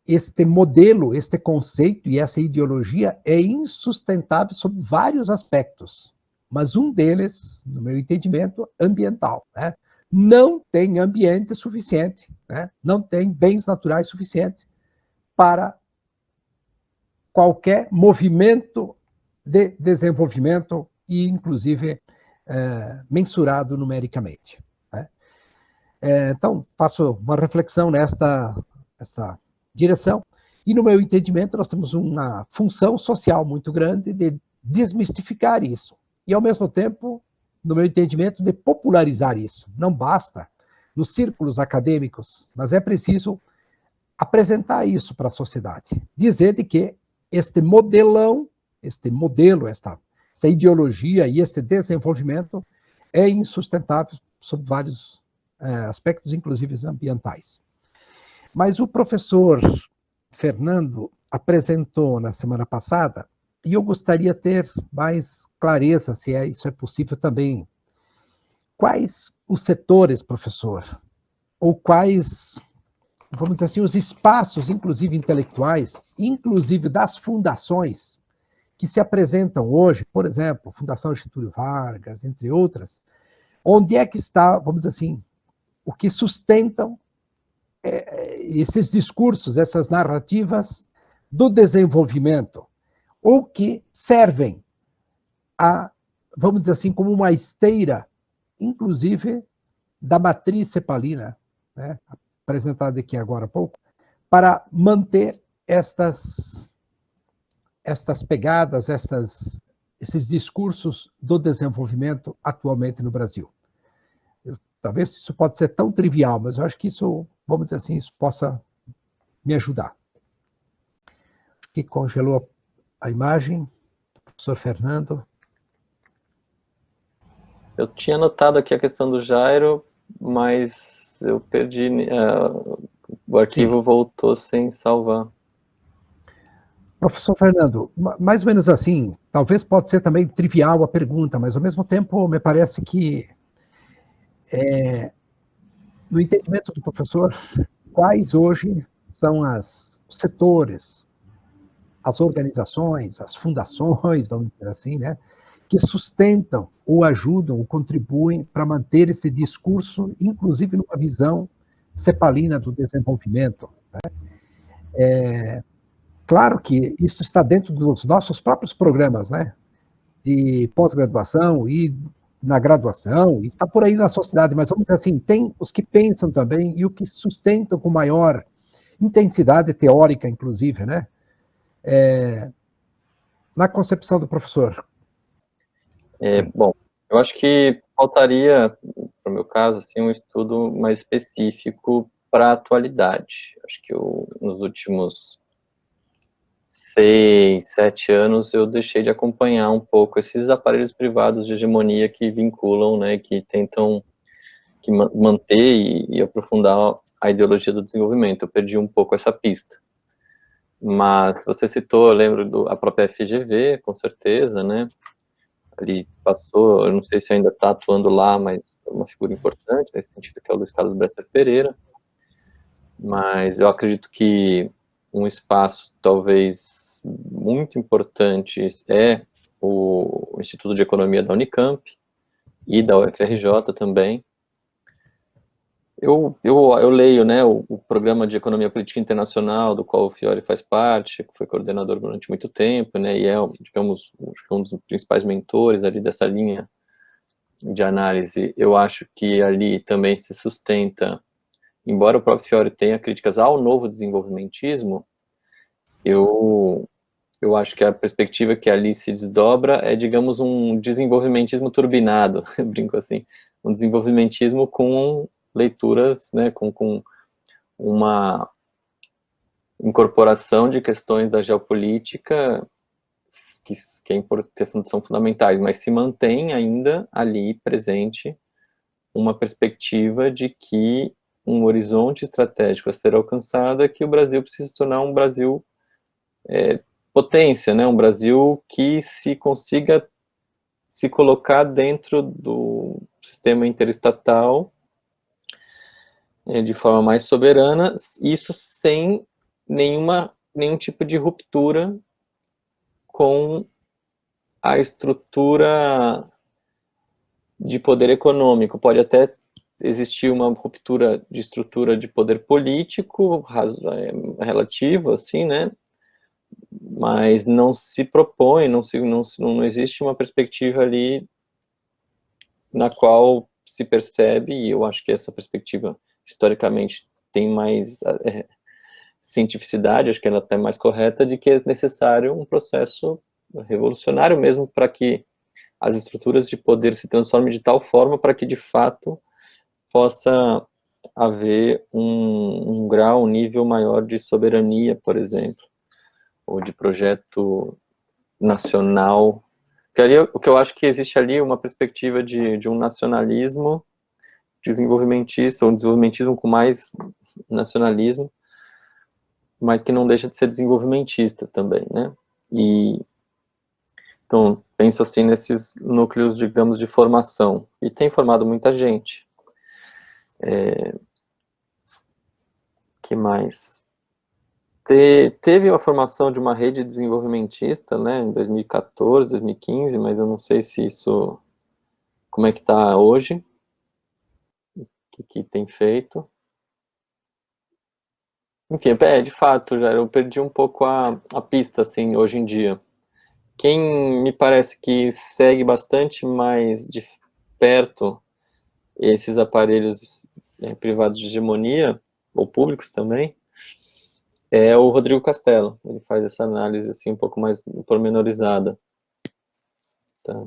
este modelo, este conceito e essa ideologia é insustentável sob vários aspectos, mas um deles, no meu entendimento, ambiental, né? Não tem ambiente suficiente, né? Não tem bens naturais suficientes para qualquer movimento de desenvolvimento e, inclusive, mensurado numericamente, né? Então, faço uma reflexão nesta direção, e no meu entendimento nós temos uma função social muito grande de desmistificar isso, e ao mesmo tempo, no meu entendimento, de popularizar isso. Não basta nos círculos acadêmicos, mas é preciso apresentar isso para a sociedade, dizer de que este modelo, essa ideologia e esse desenvolvimento é insustentável sob vários aspectos, inclusive ambientais. Mas o professor Fernando apresentou na semana passada e eu gostaria de ter mais clareza, se isso é possível também. Quais os setores, professor, ou quais, vamos dizer assim, os espaços, inclusive intelectuais, inclusive das fundações, que se apresentam hoje, por exemplo, Fundação Getúlio Vargas, entre outras, onde é que está, vamos dizer assim, o que sustentam esses discursos, essas narrativas do desenvolvimento, ou que servem a, vamos dizer assim, como uma esteira, inclusive, da matriz cepalina, né, apresentada aqui agora há pouco, para manter estas pegadas, esses discursos do desenvolvimento atualmente no Brasil. Talvez isso pode ser tão trivial, mas eu acho que isso, vamos dizer assim, isso possa me ajudar. Aqui congelou a imagem, professor Fernando. Eu tinha notado aqui a questão do Jairo, mas eu perdi, o arquivo voltou sem salvar. Professor Fernando, mais ou menos assim, talvez pode ser também trivial a pergunta, mas ao mesmo tempo me parece que, no entendimento do professor, quais hoje são os setores, as organizações, as fundações, vamos dizer assim, né, que sustentam ou ajudam ou contribuem para manter esse discurso, inclusive numa visão cepalina do desenvolvimento. Né? Claro que isso está dentro dos nossos próprios programas, né, de pós-graduação e na graduação, e está por aí na sociedade, mas vamos dizer assim, tem os que pensam também e o que sustentam com maior intensidade teórica, inclusive, né? Na concepção do professor. Bom, eu acho que faltaria, no meu caso, assim, um estudo mais específico para a atualidade. Acho que nos últimos 6, 7 anos eu deixei de acompanhar um pouco esses aparelhos privados de hegemonia que vinculam, né, que tentam manter e aprofundar a ideologia do desenvolvimento. Eu perdi um pouco essa pista. Mas você citou, eu lembro a própria FGV, com certeza, né? Ali passou, eu não sei se ainda está atuando lá, mas é uma figura importante nesse sentido, que é o Luiz Carlos Bresser Pereira. Mas eu acredito que um espaço talvez muito importante é o Instituto de Economia da Unicamp e da UFRJ também. Eu leio, né, o Programa de Economia Política Internacional, do qual o Fiore faz parte, que foi coordenador durante muito tempo, né, e é, digamos, um dos principais mentores ali dessa linha de análise. Eu acho que ali também se sustenta, embora o próprio Fiore tenha críticas ao novo desenvolvimentismo, eu acho que a perspectiva que ali se desdobra é, digamos, um desenvolvimentismo turbinado, eu brinco assim, um desenvolvimentismo com leituras, né, com uma incorporação de questões da geopolítica que são fundamentais, mas se mantém ainda ali presente uma perspectiva de que um horizonte estratégico a ser alcançado é que o Brasil precisa se tornar um Brasil potência, né, um Brasil que se consiga se colocar dentro do sistema interestatal de forma mais soberana, isso sem nenhum tipo de ruptura com a estrutura de poder econômico. Pode até existir uma ruptura de estrutura de poder político relativo, assim, né? Mas não se propõe, não existe uma perspectiva ali na qual se percebe, e eu acho que essa perspectiva historicamente tem mais cientificidade, acho que ela é mais correta, de que é necessário um processo revolucionário mesmo para que as estruturas de poder se transformem de tal forma para que de fato possa haver um grau, um nível maior de soberania, por exemplo, ou de projeto nacional. O que eu acho que existe ali uma perspectiva de um nacionalismo desenvolvimentista, ou um desenvolvimentismo com mais nacionalismo, mas que não deixa de ser desenvolvimentista também, né? E Então, penso assim nesses núcleos, digamos, de formação. E tem formado muita gente. Que mais? Teve a formação de uma rede desenvolvimentista, né, em 2014, 2015, mas eu não sei se isso, como é que está hoje, o que tem feito. Enfim, de fato, já eu perdi um pouco a pista, assim, hoje em dia. Quem me parece que segue bastante mais de perto esses aparelhos privados de hegemonia, ou públicos também, é o Rodrigo Castelo. Ele faz essa análise assim um pouco mais pormenorizada. Tá.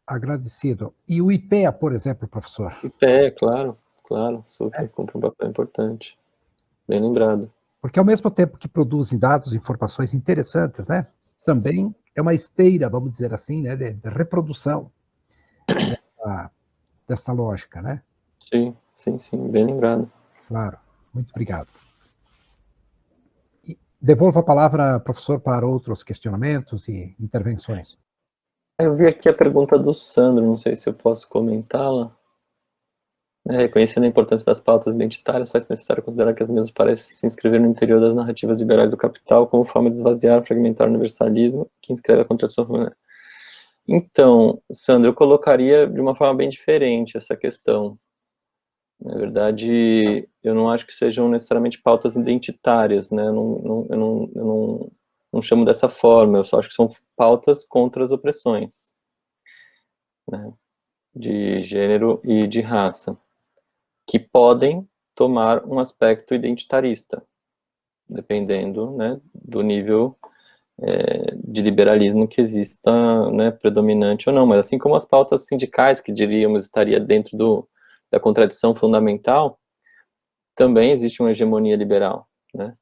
Agradecido. E o IPEA, por exemplo, professor? IPEA, claro, super, cumpre um papel importante. Bem lembrado. Porque ao mesmo tempo que produzem dados e informações interessantes, né, também é uma esteira, vamos dizer assim, né, de reprodução dessa lógica, né? Sim, bem lembrado. Claro, muito obrigado. E devolvo a palavra, professor, para outros questionamentos e intervenções. Eu vi aqui a pergunta do Sandro, não sei se eu posso comentá-la. Reconhecendo a importância das pautas identitárias, faz necessário considerar que as mesmas parecem se inscrever no interior das narrativas liberais do capital como forma de esvaziar, fragmentar o universalismo que inscreve a contradição. Então, Sandro, eu colocaria de uma forma bem diferente essa questão. Na verdade, eu não acho que sejam necessariamente pautas identitárias, né? Eu não chamo dessa forma, eu só acho que são pautas contra as opressões, né? De gênero e de raça, que podem tomar um aspecto identitarista, dependendo, né, do nível de liberalismo que exista, né, predominante ou não. Mas assim como as pautas sindicais, que diríamos estaria dentro da contradição fundamental, também existe uma hegemonia liberal, né?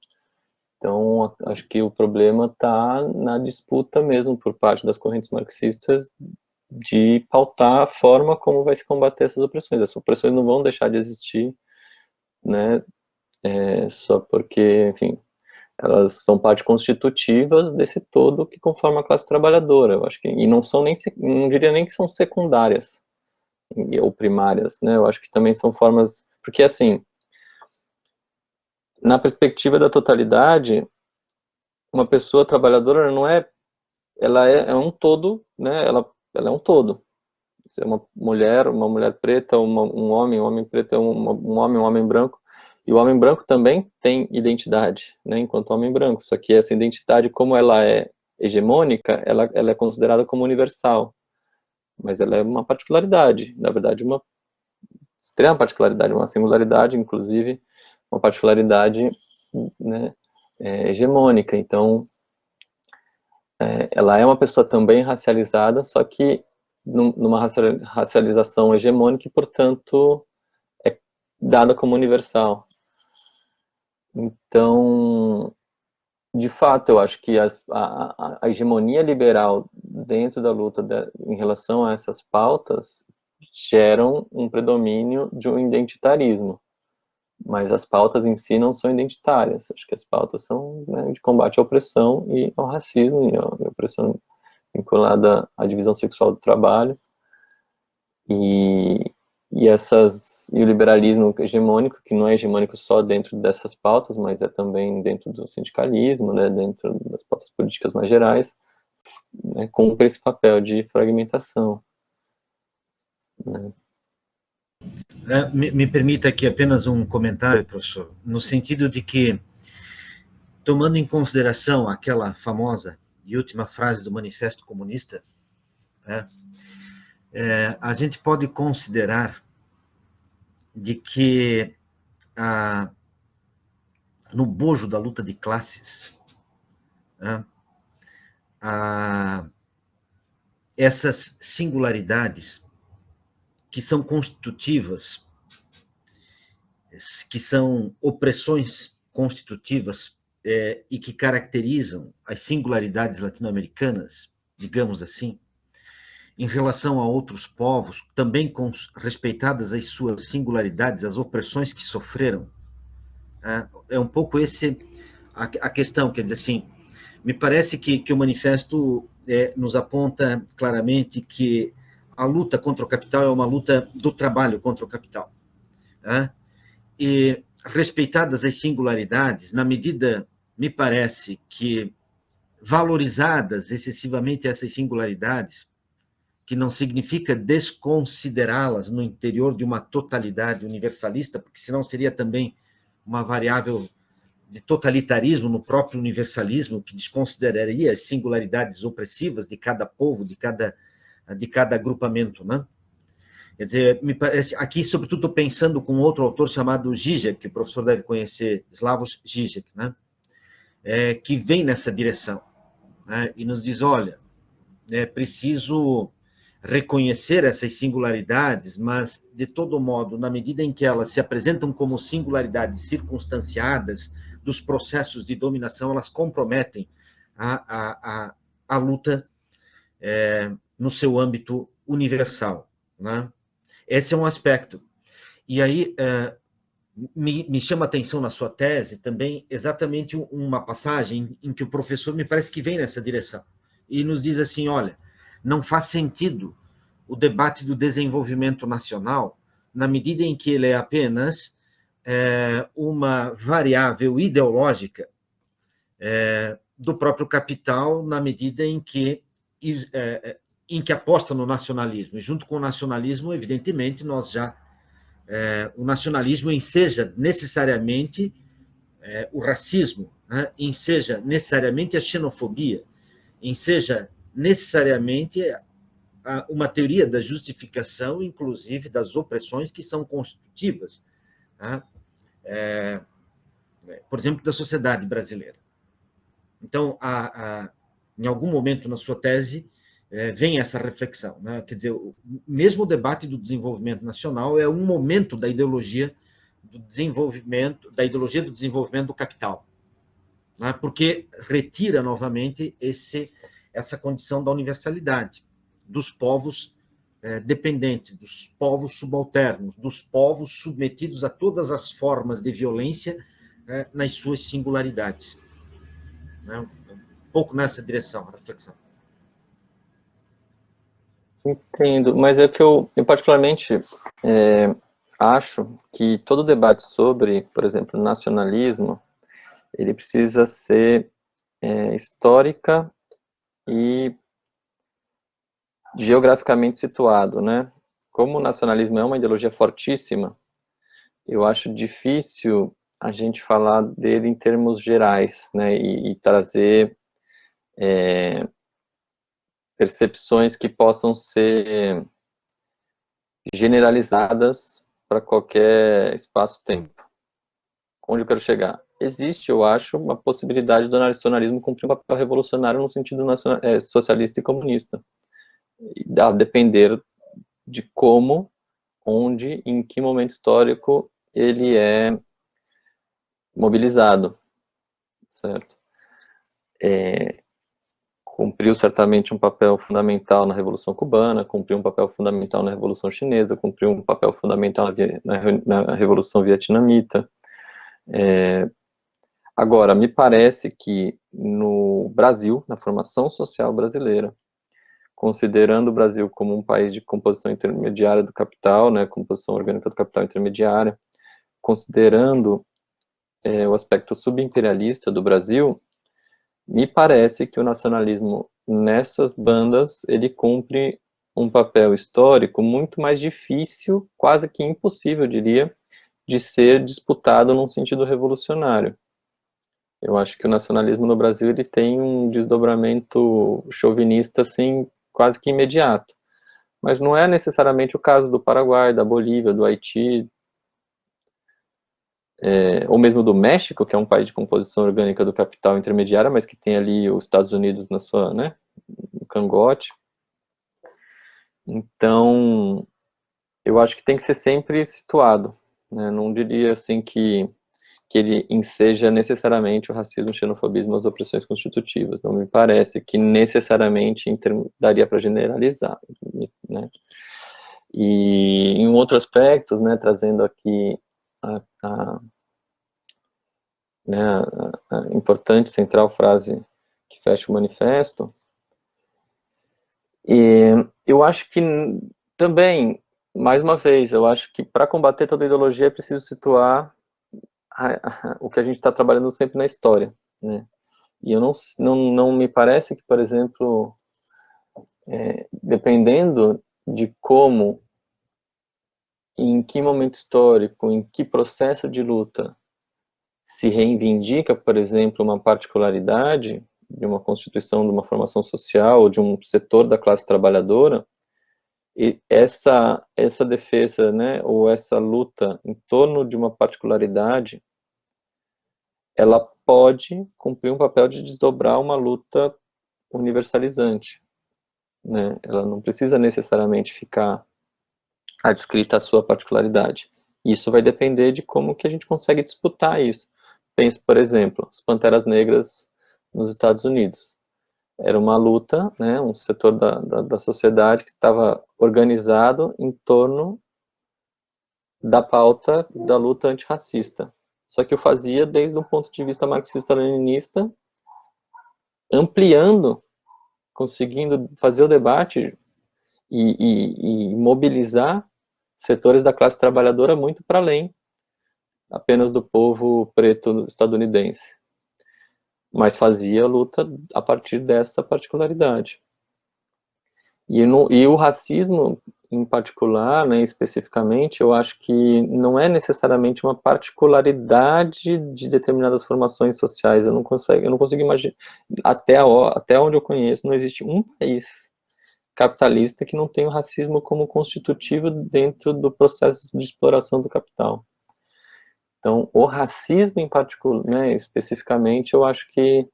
Então, acho que o problema está na disputa mesmo por parte das correntes marxistas de pautar a forma como vai se combater essas opressões. Essas opressões não vão deixar de existir, né, só porque, enfim, elas são parte constitutivas desse todo que conforma a classe trabalhadora. Eu acho que, e não são nem, não diria nem que são secundárias ou primárias, né? Eu acho que também são formas, porque assim, na perspectiva da totalidade, uma pessoa trabalhadora não é, ela é um todo, né? Ela é um todo. Se é uma mulher preta, um homem preto é um homem branco, e o homem branco também tem identidade, né, enquanto homem branco, só que essa identidade, como ela é hegemônica, ela é considerada como universal, mas ela é uma particularidade, na verdade uma extrema particularidade, uma singularidade, inclusive, uma particularidade, né, hegemônica. Então, ela é uma pessoa também racializada, só que numa racialização hegemônica e, portanto, é dada como universal. Então, de fato, eu acho que a hegemonia liberal dentro da luta em relação a essas pautas geram um predomínio de um identitarismo, mas as pautas em si não são identitárias. Acho que as pautas são, né, de combate à opressão e ao racismo, e à opressão vinculada à divisão sexual do trabalho, e o liberalismo hegemônico, que não é hegemônico só dentro dessas pautas, mas é também dentro do sindicalismo, né, dentro das pautas políticas mais gerais, né, cumpre esse papel de fragmentação, né. Me permita aqui apenas um comentário, professor, no sentido de que, tomando em consideração aquela famosa e última frase do Manifesto Comunista, né, a gente pode considerar de que no bojo da luta de classes, né, essas singularidades que são constitutivas, que são opressões constitutivas e que caracterizam as singularidades latino-americanas, digamos assim, em relação a outros povos, também respeitadas as suas singularidades, as opressões que sofreram. É um pouco a questão, quer dizer assim, Me parece que o manifesto nos aponta claramente que a luta contra o capital é uma luta do trabalho contra o capital. Né? E respeitadas as singularidades, na medida, me parece, que valorizadas excessivamente essas singularidades, que não significa desconsiderá-las no interior de uma totalidade universalista, porque senão seria também uma variável de totalitarismo no próprio universalismo, que desconsideraria as singularidades opressivas de cada povo, de cada agrupamento, né? Quer dizer, me parece, aqui, sobretudo, estou pensando com outro autor chamado Zizek, que o professor deve conhecer, Slavoj Zizek, né? Que vem nessa direção, né? E nos diz, olha, é preciso reconhecer essas singularidades, mas, de todo modo, na medida em que elas se apresentam como singularidades circunstanciadas dos processos de dominação, elas comprometem a luta no seu âmbito universal, né? Esse é um aspecto. E aí, me chama a atenção na sua tese também exatamente uma passagem em que o professor me parece que vem nessa direção e nos diz assim, olha, não faz sentido o debate do desenvolvimento nacional na medida em que ele é apenas uma variável ideológica do próprio capital, na medida em que aposta no nacionalismo. E junto com o nacionalismo, evidentemente, nós já o nacionalismo enseja necessariamente o racismo, né? Enseja necessariamente a xenofobia, enseja necessariamente uma teoria da justificação, inclusive das opressões que são constitutivas, né? Por exemplo, da sociedade brasileira. Então, em algum momento na sua tese, vem essa reflexão, né? Quer dizer, mesmo o debate do desenvolvimento nacional é um momento da ideologia do desenvolvimento do capital, né? Porque retira novamente essa condição da universalidade dos povos dependentes, dos povos subalternos, dos povos submetidos a todas as formas de violência nas suas singularidades, né? Um pouco nessa direção, a reflexão. Entendo, mas é que eu particularmente acho que todo debate sobre, por exemplo, nacionalismo, ele precisa ser histórica e geograficamente situado, né? Como o nacionalismo é uma ideologia fortíssima, eu acho difícil a gente falar dele em termos gerais, né? E trazer percepções que possam ser generalizadas para qualquer espaço-tempo. Onde eu quero chegar? Existe, eu acho, uma possibilidade do nacionalismo cumprir um papel revolucionário no sentido socialista e comunista, a depender de como, onde, em que momento histórico ele é mobilizado, certo? Cumpriu certamente um papel fundamental na Revolução Cubana, cumpriu um papel fundamental na Revolução Chinesa, cumpriu um papel fundamental na Revolução Vietnamita. Agora, me parece que no Brasil, na formação social brasileira, considerando o Brasil como um país de composição intermediária do capital, né, composição orgânica do capital intermediária, considerando o aspecto subimperialista do Brasil, me parece que o nacionalismo nessas bandas, ele cumpre um papel histórico muito mais difícil, quase que impossível, eu diria, de ser disputado num sentido revolucionário. Eu acho que o nacionalismo no Brasil ele tem um desdobramento chauvinista, assim, quase que imediato. Mas não é necessariamente o caso do Paraguai, da Bolívia, do Haiti, ou mesmo do México, que é um país de composição orgânica do capital intermediária, mas que tem ali os Estados Unidos na sua, né, no cangote. Então, eu acho que tem que ser sempre situado, né? Não diria assim que ele enseja necessariamente o racismo, o xenofobismo, as opressões constitutivas. Não me parece que necessariamente daria para generalizar, né? E em outros aspectos, né, trazendo aqui a importante central frase que fecha o manifesto. E eu acho que também, mais uma vez, eu acho que para combater toda ideologia é preciso situar o que a gente está trabalhando sempre na história, né? E eu não me parece que, por exemplo, dependendo de como, em que momento histórico, em que processo de luta se reivindica, por exemplo, uma particularidade de uma constituição, de uma formação social, ou de um setor da classe trabalhadora, e essa defesa, né, ou essa luta em torno de uma particularidade, ela pode cumprir um papel de desdobrar uma luta universalizante, né? Ela não precisa necessariamente ficar adscrita à sua particularidade. Isso vai depender de como que a gente consegue disputar isso. Pense, por exemplo, as Panteras Negras nos Estados Unidos. Era uma luta, né, um setor da sociedade que estava organizado em torno da pauta da luta antirracista. Só que eu fazia desde um ponto de vista marxista-leninista, ampliando, conseguindo fazer o debate e mobilizar setores da classe trabalhadora muito para além apenas do povo preto estadunidense. Mas fazia a luta a partir dessa particularidade. E o racismo, em particular, né, especificamente, eu acho que não é necessariamente uma particularidade de determinadas formações sociais. Eu não consigo imaginar, até onde eu conheço, não existe um país capitalista que não tenha o racismo como constitutivo dentro do processo de exploração do capital. Então, o racismo em particular, né, especificamente, eu acho que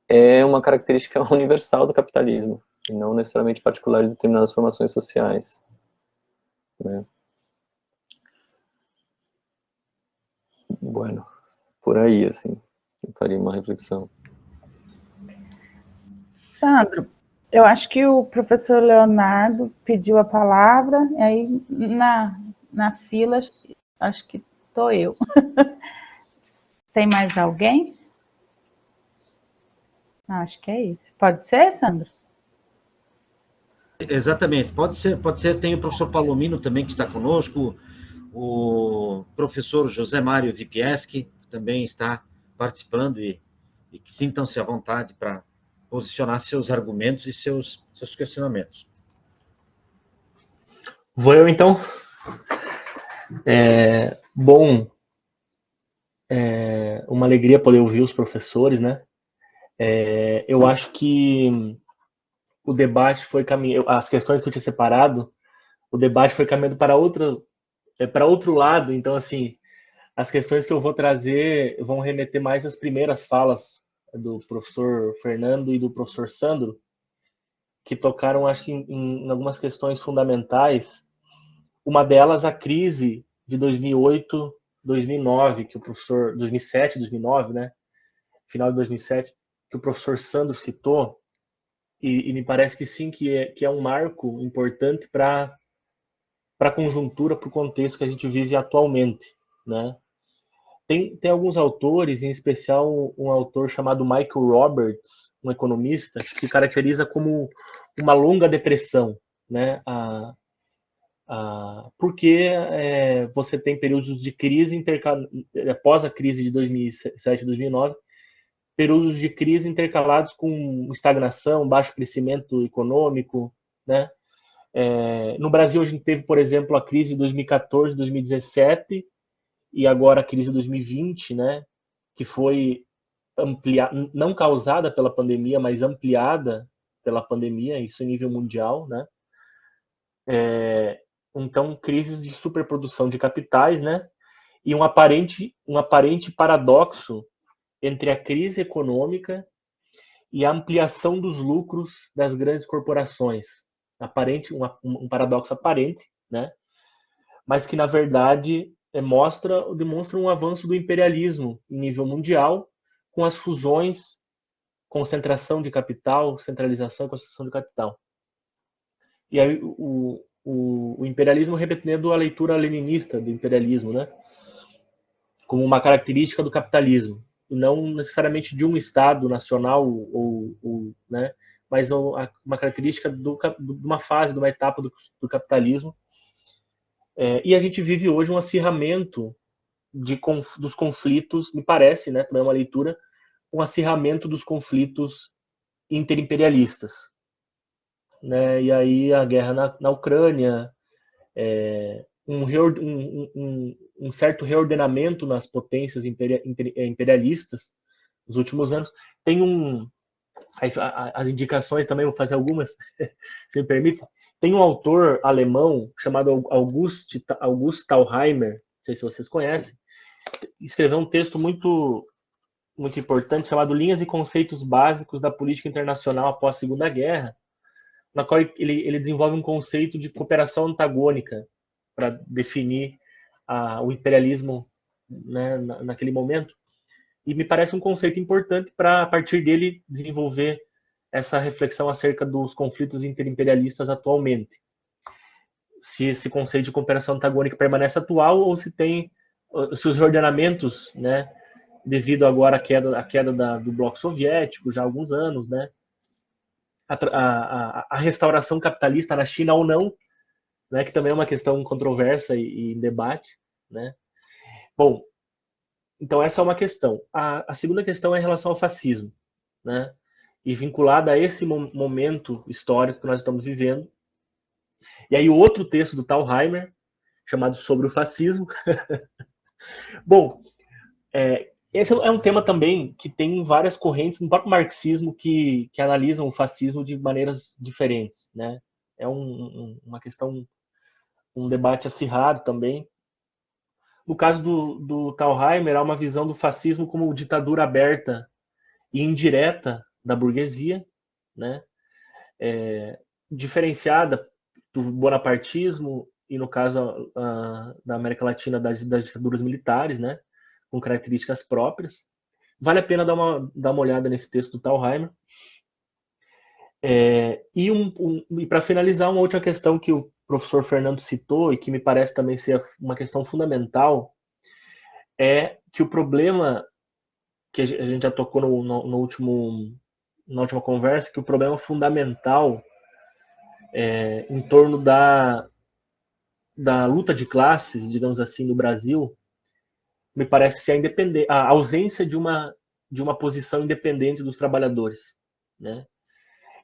é uma característica universal do capitalismo, e não necessariamente particular de determinadas formações sociais, né? Bueno, por aí, assim, eu faria uma reflexão. Sandro, eu acho que o professor Leonardo pediu a palavra, e aí na fila, acho que estou eu. Tem mais alguém? Acho que é isso. Pode ser, Sandro? Exatamente, pode ser. Tem o professor Palomino também que está conosco, o professor José Mário Vipieski, que também está participando, e que sintam-se à vontade para posicionar seus argumentos e seus questionamentos. Vou eu, então. Bom, uma alegria poder ouvir os professores, né? Eu acho que o debate foi caminhando, as questões que eu tinha separado, o debate foi caminhando para outro lado. Então, assim, as questões que eu vou trazer vão remeter mais às primeiras falas do professor Fernando e do professor Sandro, que tocaram, acho que, em algumas questões fundamentais. Uma delas, a crise de 2008, 2009, que o professor 2007, 2009, né? Final de 2007, que o professor Sandro citou, e me parece que sim, que é um marco importante para a conjuntura, para o contexto que a gente vive atualmente, né? Tem alguns autores, em especial um autor chamado Michael Roberts, um economista, que caracteriza como uma longa depressão, né? Porque você tem períodos de crise após a crise de 2007 e 2009, períodos de crise intercalados com estagnação, baixo crescimento econômico, né? No Brasil, a gente teve, por exemplo, a crise de 2014, 2017 e agora a crise de 2020, né? Que foi não causada pela pandemia, mas ampliada pela pandemia, isso em nível mundial, né? Então, crises de superprodução de capitais, né? E um aparente paradoxo entre a crise econômica e a ampliação dos lucros das grandes corporações. Um paradoxo aparente, né? Mas que, na verdade, demonstra um avanço do imperialismo em nível mundial, com as fusões, concentração de capital, centralização e concentração de capital. E aí o imperialismo repetindo a leitura leninista do imperialismo, né? Como uma característica do capitalismo. não necessariamente de um Estado nacional, né, mas uma característica de uma fase, de uma etapa do capitalismo. E a gente vive hoje um acirramento dos conflitos, me parece, né, também é uma leitura, um acirramento dos conflitos interimperialistas, né? E aí a guerra na Ucrânia, um certo reordenamento nas potências imperialistas nos últimos anos. Tem as indicações também, vou fazer algumas, se me permite. Tem um autor alemão chamado August Thalheimer, não sei se vocês conhecem, escreveu um texto muito importante chamado Linhas e Conceitos Básicos da Política Internacional após a Segunda Guerra, na qual ele desenvolve um conceito de cooperação antagônica para definir o imperialismo, né, naquele momento. E me parece um conceito importante para, a partir dele, desenvolver essa reflexão acerca dos conflitos interimperialistas atualmente. Se esse conceito de cooperação antagônica permanece atual ou se os reordenamentos, né, devido agora à queda do bloco soviético, já há alguns anos, né, a restauração capitalista na China ou não, né, que também é uma questão controversa e em debate, né. Bom, então essa é uma questão. A segunda questão é em relação ao fascismo, né, e vinculada a esse momento histórico que nós estamos vivendo. E aí o outro texto do Thalheimer, chamado Sobre o Fascismo. Bom, esse é um tema também que tem várias correntes no próprio marxismo que analisam o fascismo de maneiras diferentes, né? É uma questão, um debate acirrado também. No caso do Thalheimer, há uma visão do fascismo como ditadura aberta e indireta da burguesia, né? Diferenciada do bonapartismo e, no caso da América Latina, das ditaduras militares, né? Com características próprias. Vale a pena dar uma olhada nesse texto do Thalheimer. E para finalizar, uma última questão que o professor Fernando citou e que me parece também ser uma questão fundamental é que o problema que a gente já tocou na última conversa, que o problema fundamental em torno da luta de classes, digamos assim, no Brasil, me parece ser a ausência de uma posição independente dos trabalhadores, né?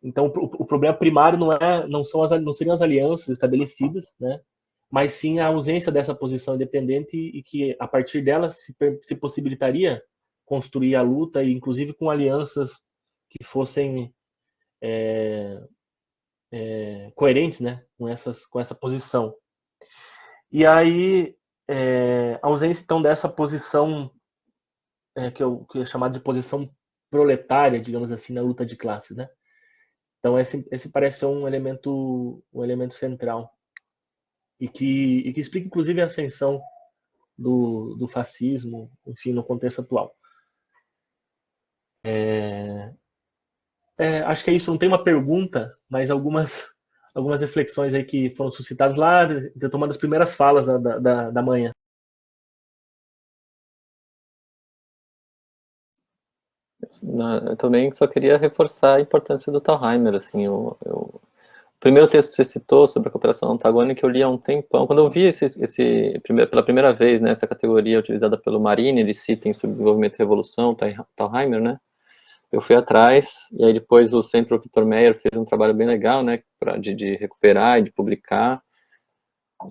Então, o problema primário não seriam as alianças estabelecidas, né? Mas sim a ausência dessa posição independente e que, a partir dela, se possibilitaria construir a luta, e inclusive com alianças que fossem coerentes, né? Com essa posição. E aí, a ausência, então, dessa posição que é chamada de posição proletária, digamos assim, na luta de classes, né? Então esse parece ser um elemento central e que explica inclusive a ascensão do fascismo, enfim, no contexto atual. Acho que é isso. Não tem uma pergunta, mas algumas reflexões aí que foram suscitadas lá, retomando as primeiras falas da manhã. Eu também só queria reforçar a importância do Thalheimer, assim, o primeiro texto que você citou sobre a cooperação antagônica eu li há um tempão. Quando eu vi pela primeira vez, né, essa categoria utilizada pelo Marini, ele cita em Subdesenvolvimento e Revolução, Thalheimer, né, eu fui atrás, e aí depois o Centro Victor Meyer fez um trabalho bem legal, né, de recuperar e de publicar,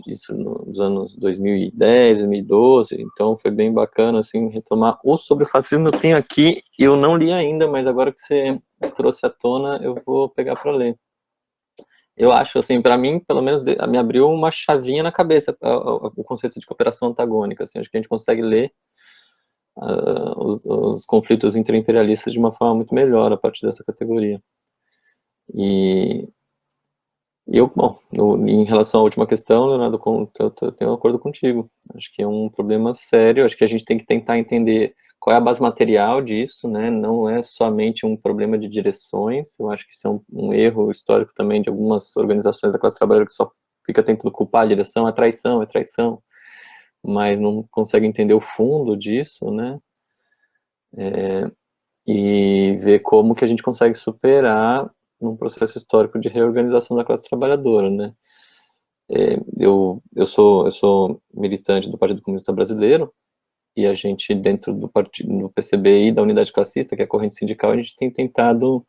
isso nos anos 2010, 2012, então foi bem bacana, assim, retomar. O Sobre o Fascismo eu tenho aqui, e eu não li ainda, mas agora que você trouxe à tona, eu vou pegar para ler. Eu acho, assim, para mim, pelo menos, me abriu uma chavinha na cabeça o conceito de cooperação antagônica, assim, acho que a gente consegue ler os conflitos interimperialistas de uma forma muito melhor a partir dessa categoria. E bom, em relação à última questão, Leonardo, eu tenho um acordo contigo. Acho que é um problema sério, acho que a gente tem que tentar entender qual é a base material disso, né? Não é somente um problema de direções, eu acho que isso é um erro histórico também de algumas organizações da classe trabalhadora que só fica tentando culpar a direção, é traição, mas não consegue entender o fundo disso, né? e ver como que a gente consegue superar um processo histórico de reorganização da classe trabalhadora, né? Eu sou militante do Partido Comunista Brasileiro, e a gente, dentro do partido, do PCB e da Unidade Classista, que é a corrente sindical, a gente tem tentado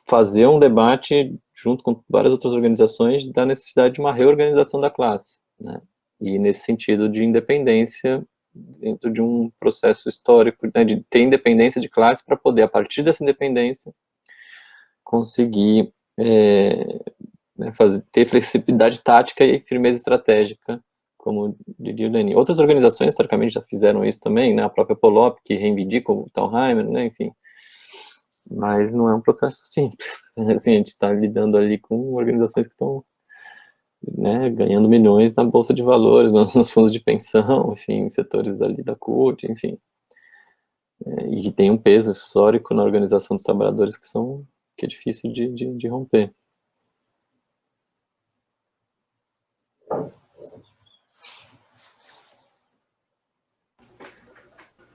fazer um debate, junto com várias outras organizações, da necessidade de uma reorganização da classe, né? E nesse sentido de independência dentro de um processo histórico, né, de ter independência de classe para poder, a partir dessa independência, conseguir né, ter flexibilidade tática e firmeza estratégica, como diria o Lenin. Outras organizações, historicamente, já fizeram isso também, né, a própria Polop, que reivindica o Thalheimer, né, enfim. Mas não é um processo simples. Assim, a gente está lidando ali com organizações que estão, né, ganhando milhões na bolsa de valores, nos fundos de pensão, enfim, setores ali da CUT, enfim, e que tem um peso histórico na organização dos trabalhadores que é difícil de romper.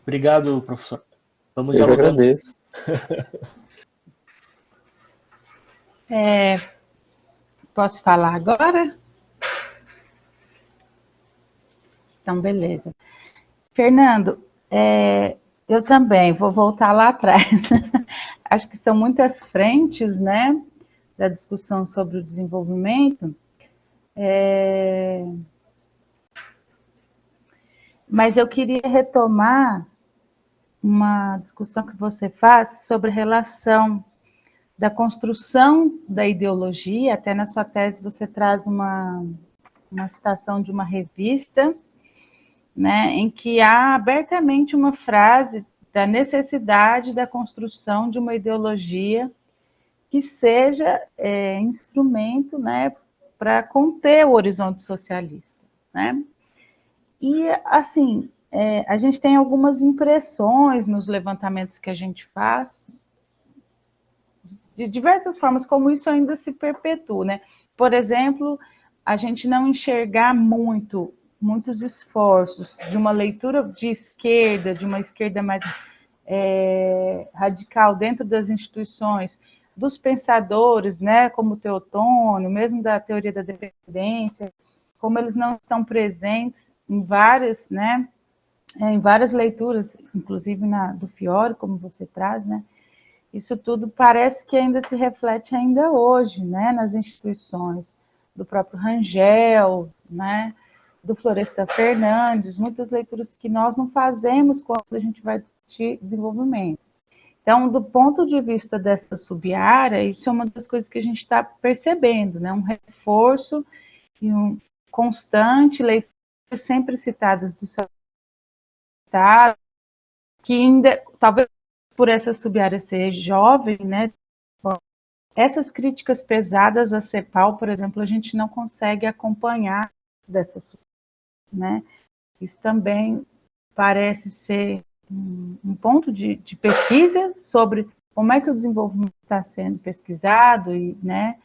Obrigado, professor. Vamos Eu que dialogando. agradeço. Posso falar agora? Então, beleza. Fernando, eu também vou voltar lá atrás. Acho que são muitas frentes, né, da discussão sobre o desenvolvimento. Mas eu queria retomar uma discussão que você faz sobre a relação da construção da ideologia. Até na sua tese você traz uma citação de uma revista, né, em que há abertamente uma frase da necessidade da construção de uma ideologia que seja instrumento, né, para conter o horizonte socialista, né? E, assim, a gente tem algumas impressões nos levantamentos que a gente faz, de diversas formas, como isso ainda se perpetua, né? Por exemplo, a gente não enxergar muitos esforços de uma leitura de esquerda, de uma esquerda mais radical dentro das instituições, dos pensadores, né, como Teotônio, mesmo da teoria da dependência, como eles não estão presentes em várias, né, em várias leituras, inclusive do Fiore, como você traz, né? Isso tudo parece que ainda se reflete ainda hoje, né, nas instituições do próprio Rangel, né, do Floresta Fernandes, muitas leituras que nós não fazemos quando a gente vai discutir desenvolvimento. Então, do ponto de vista dessa sub-área, isso é uma das coisas que a gente está percebendo, né, um reforço e um constante leituras sempre citadas do seu estado, que ainda, talvez por essa sub-área ser jovem, né, essas críticas pesadas a CEPAL, por exemplo, a gente não consegue acompanhar dessa sub, né? Isso também parece ser um ponto de pesquisa sobre como é que o desenvolvimento está sendo pesquisado e, né,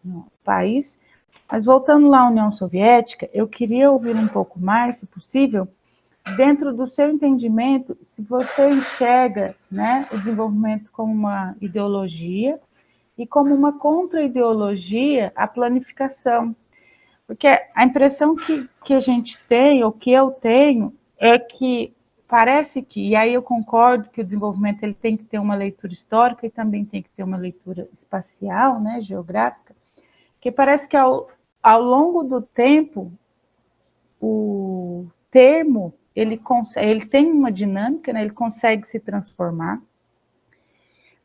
no país. Mas voltando lá à União Soviética, eu queria ouvir um pouco mais, se possível, dentro do seu entendimento, se você enxerga, né, o desenvolvimento como uma ideologia e como uma contra-ideologia à planificação. Porque a impressão que a gente tem, ou que eu tenho, é que parece que, e aí eu concordo que o desenvolvimento ele tem que ter uma leitura histórica e também tem que ter uma leitura espacial, né, geográfica, que parece que ao longo do tempo, o termo ele tem uma dinâmica, né, ele consegue se transformar,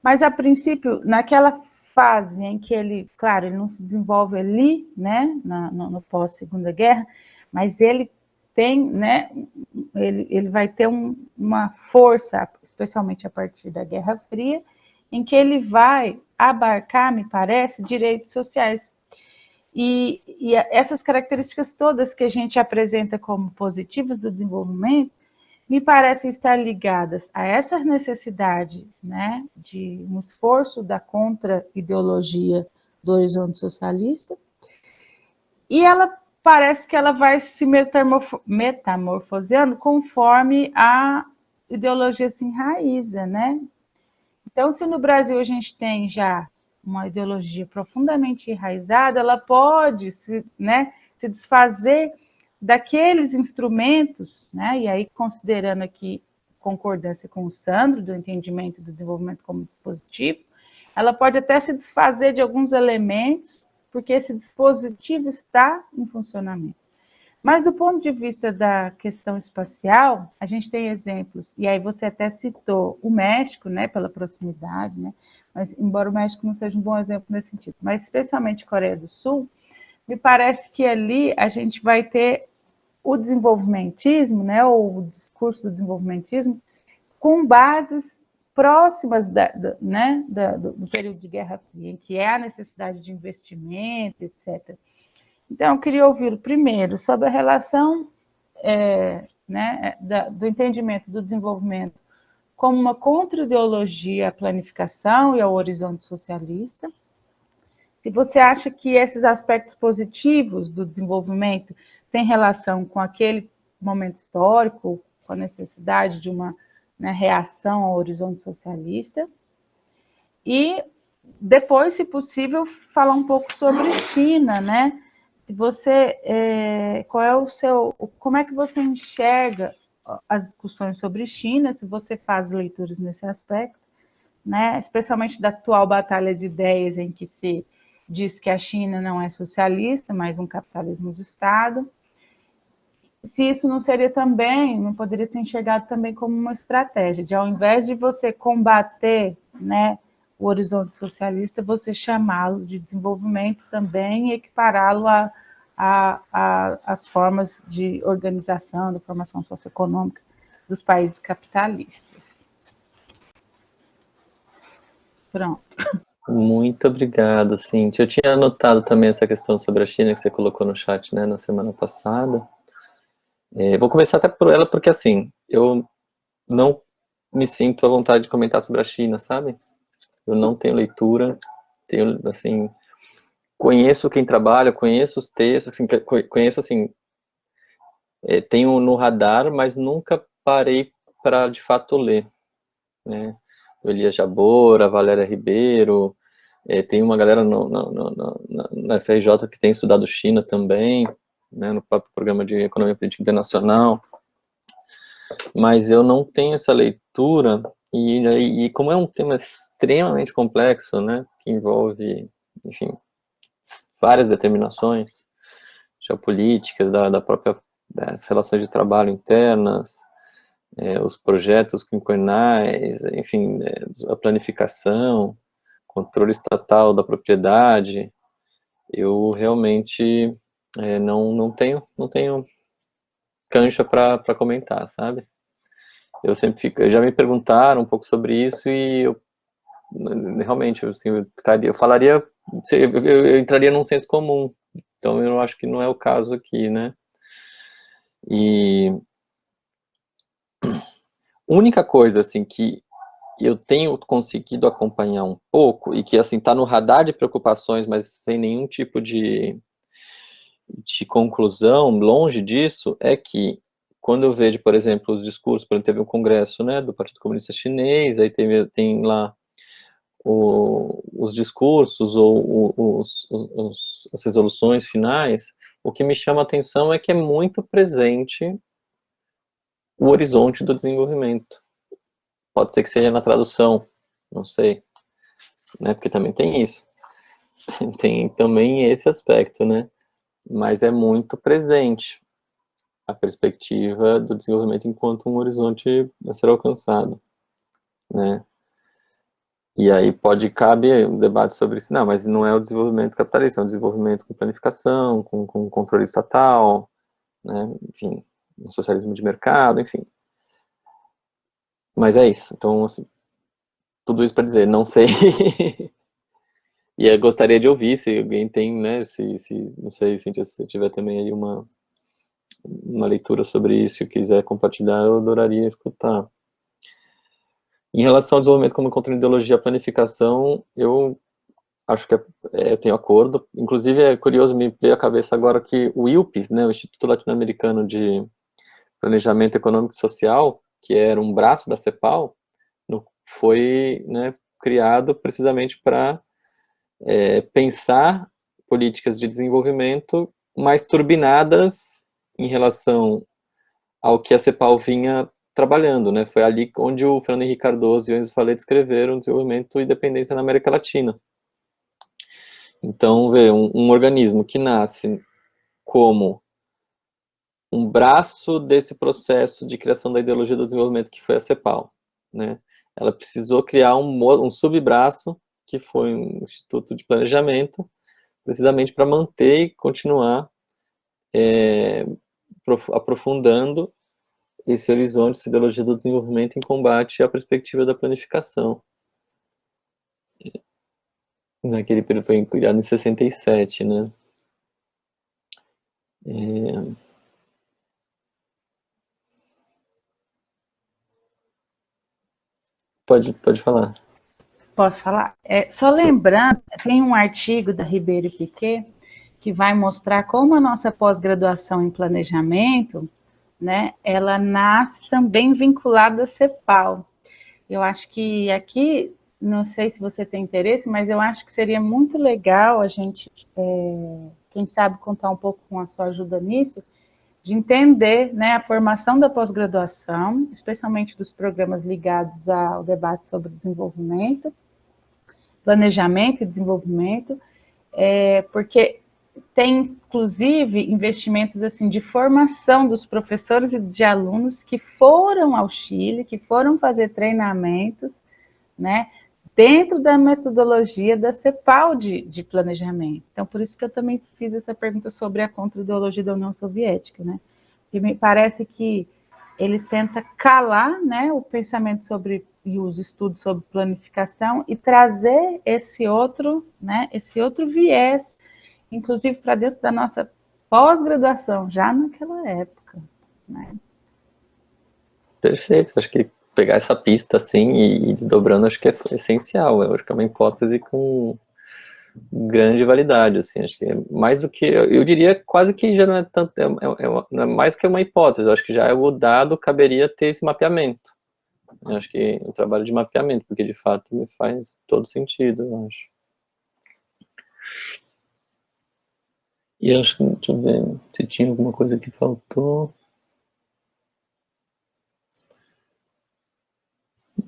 mas a princípio, naquela fase em que ele, claro, ele não se desenvolve ali, né, no pós-segunda guerra, mas ele tem, né, ele vai ter uma força, especialmente a partir da Guerra Fria, em que ele vai abarcar, me parece, direitos sociais. E essas características todas que a gente apresenta como positivas do desenvolvimento, me parecem estar ligadas a essa necessidade, né, de um esforço da contra-ideologia do horizonte socialista, e ela parece que ela vai se metamorfoseando conforme a ideologia se enraiza, né? Então, se no Brasil a gente tem já uma ideologia profundamente enraizada, ela pode se desfazer daqueles instrumentos, né? E aí, considerando aqui concordância com o Sandro, do entendimento do desenvolvimento como dispositivo, ela pode até se desfazer de alguns elementos, porque esse dispositivo está em funcionamento. Mas do ponto de vista da questão espacial, a gente tem exemplos, e aí você até citou o México, né, pela proximidade, né, mas embora o México não seja um bom exemplo nesse sentido, mas especialmente Coreia do Sul, me parece que ali a gente vai ter o desenvolvimentismo, né, ou o discurso do desenvolvimentismo, com bases próximas do período de Guerra Fria, em que é a necessidade de investimento, etc. Então, eu queria ouvir primeiro sobre a relação do entendimento do desenvolvimento como uma contra-ideologia à planificação e ao horizonte socialista. Se você acha que esses aspectos positivos do desenvolvimento têm relação com aquele momento histórico, com a necessidade de uma reação ao horizonte socialista. E depois, se possível, falar um pouco sobre China, né? Se você, como é que você enxerga as discussões sobre China, se você faz leituras nesse aspecto, né? Especialmente da atual batalha de ideias em que se diz que a China não é socialista, mas um capitalismo de Estado. Se isso não seria também, não poderia ser enxergado também como uma estratégia, de ao invés de você combater, né, o horizonte socialista, você chamá-lo de desenvolvimento também e equipará-lo às formas de organização, da formação socioeconômica dos países capitalistas. Pronto. Muito obrigado, Cíntia. Eu tinha anotado também essa questão sobre a China que você colocou no chat, né, na semana passada. Vou começar até por ela, porque assim, eu não me sinto à vontade de comentar sobre a China, sabe? Eu não tenho leitura, tenho, assim, conheço quem trabalha, conheço os textos, assim, conheço, assim, tenho no radar, mas nunca parei para, de fato, ler, né? O Elias Jabor, a Valéria Ribeiro, tem uma galera na FRJ que tem estudado China também, né, no próprio programa de Economia Política Internacional, mas eu não tenho essa leitura, e como é um tema extremamente complexo, né, que envolve, enfim, várias determinações geopolíticas, da própria das relações de trabalho internas, os projetos quinquenais, enfim, a planificação, controle estatal da propriedade, eu realmente não tenho cancha para comentar, sabe? Eu sempre fico, já me perguntaram um pouco sobre isso e eu realmente, assim, eu falaria, eu entraria num senso comum, então eu acho que não é o caso aqui, né? E única coisa, assim, que eu tenho conseguido acompanhar um pouco e que, assim, está no radar de preocupações, mas sem nenhum tipo de conclusão, longe disso, é que quando eu vejo, por exemplo, os discursos, por exemplo, teve um congresso, né, do Partido Comunista Chinês, aí tem lá os discursos ou as resoluções finais, o que me chama a atenção é que é muito presente o horizonte do desenvolvimento. Pode ser que seja na tradução, não sei, né, porque também tem isso. Tem também esse aspecto, né, mas é muito presente a perspectiva do desenvolvimento enquanto um horizonte a ser alcançado, né? E aí cabe um debate sobre isso, não, mas não é o desenvolvimento capitalista, é o desenvolvimento com planificação, com controle estatal, né? Enfim, um socialismo de mercado, enfim. Mas é isso, então, assim, tudo isso para dizer, não sei. E eu gostaria de ouvir se alguém tem, né, não sei, Cíntia, se tiver também aí uma leitura sobre isso e quiser compartilhar, eu adoraria escutar. Em relação ao desenvolvimento como contra-ideologia e planificação, eu acho que eu tenho acordo. Inclusive, é curioso, me veio à cabeça agora que o ILPS, né, o Instituto Latino-Americano de Planejamento Econômico e Social, que era um braço da CEPAL, foi, né, criado precisamente para pensar políticas de desenvolvimento mais turbinadas em relação ao que a CEPAL vinha trabalhando, né? Foi ali onde o Fernando Henrique Cardoso e o Enzo Faletti escreveram Desenvolvimento e Dependência na América Latina. Então, um organismo que nasce como um braço desse processo de criação da ideologia do desenvolvimento que foi a CEPAL, né? Ela precisou criar um subbraço, que foi um Instituto de Planejamento, precisamente para manter e continuar aprofundando esse horizonte, essa ideologia do desenvolvimento em combate à perspectiva da planificação. Naquele período foi criado em 67, né? Pode falar. Posso falar? Só lembrando, tem um artigo da Ribeiro e Piquet que vai mostrar como a nossa pós-graduação em planejamento, né, ela nasce também vinculada à CEPAL. Eu acho que aqui, não sei se você tem interesse, mas eu acho que seria muito legal a gente, quem sabe, contar um pouco com a sua ajuda nisso, de entender, né, a formação da pós-graduação, especialmente dos programas ligados ao debate sobre desenvolvimento, planejamento e desenvolvimento, porque tem, inclusive, investimentos assim de formação dos professores e de alunos que foram ao Chile, que foram fazer treinamentos, né, dentro da metodologia da CEPAL de planejamento. Então, por isso que eu também fiz essa pergunta sobre a contra-ideologia da União Soviética, né? Porque me parece que ele tenta calar, né, o pensamento sobre e os estudos sobre planificação e trazer esse outro, né, esse outro viés, inclusive para dentro da nossa pós-graduação, já naquela época, né? Perfeito, acho que pegar essa pista assim e desdobrando acho que é essencial. Eu acho que é uma hipótese com grande validade, assim, acho que é mais do que, eu diria quase que já não é tanto, não é mais que uma hipótese, eu acho que já é o dado, caberia ter esse mapeamento. Eu acho que o trabalho de mapeamento, porque de fato me faz todo sentido, eu acho. E acho que, deixa eu ver, se tinha alguma coisa que faltou.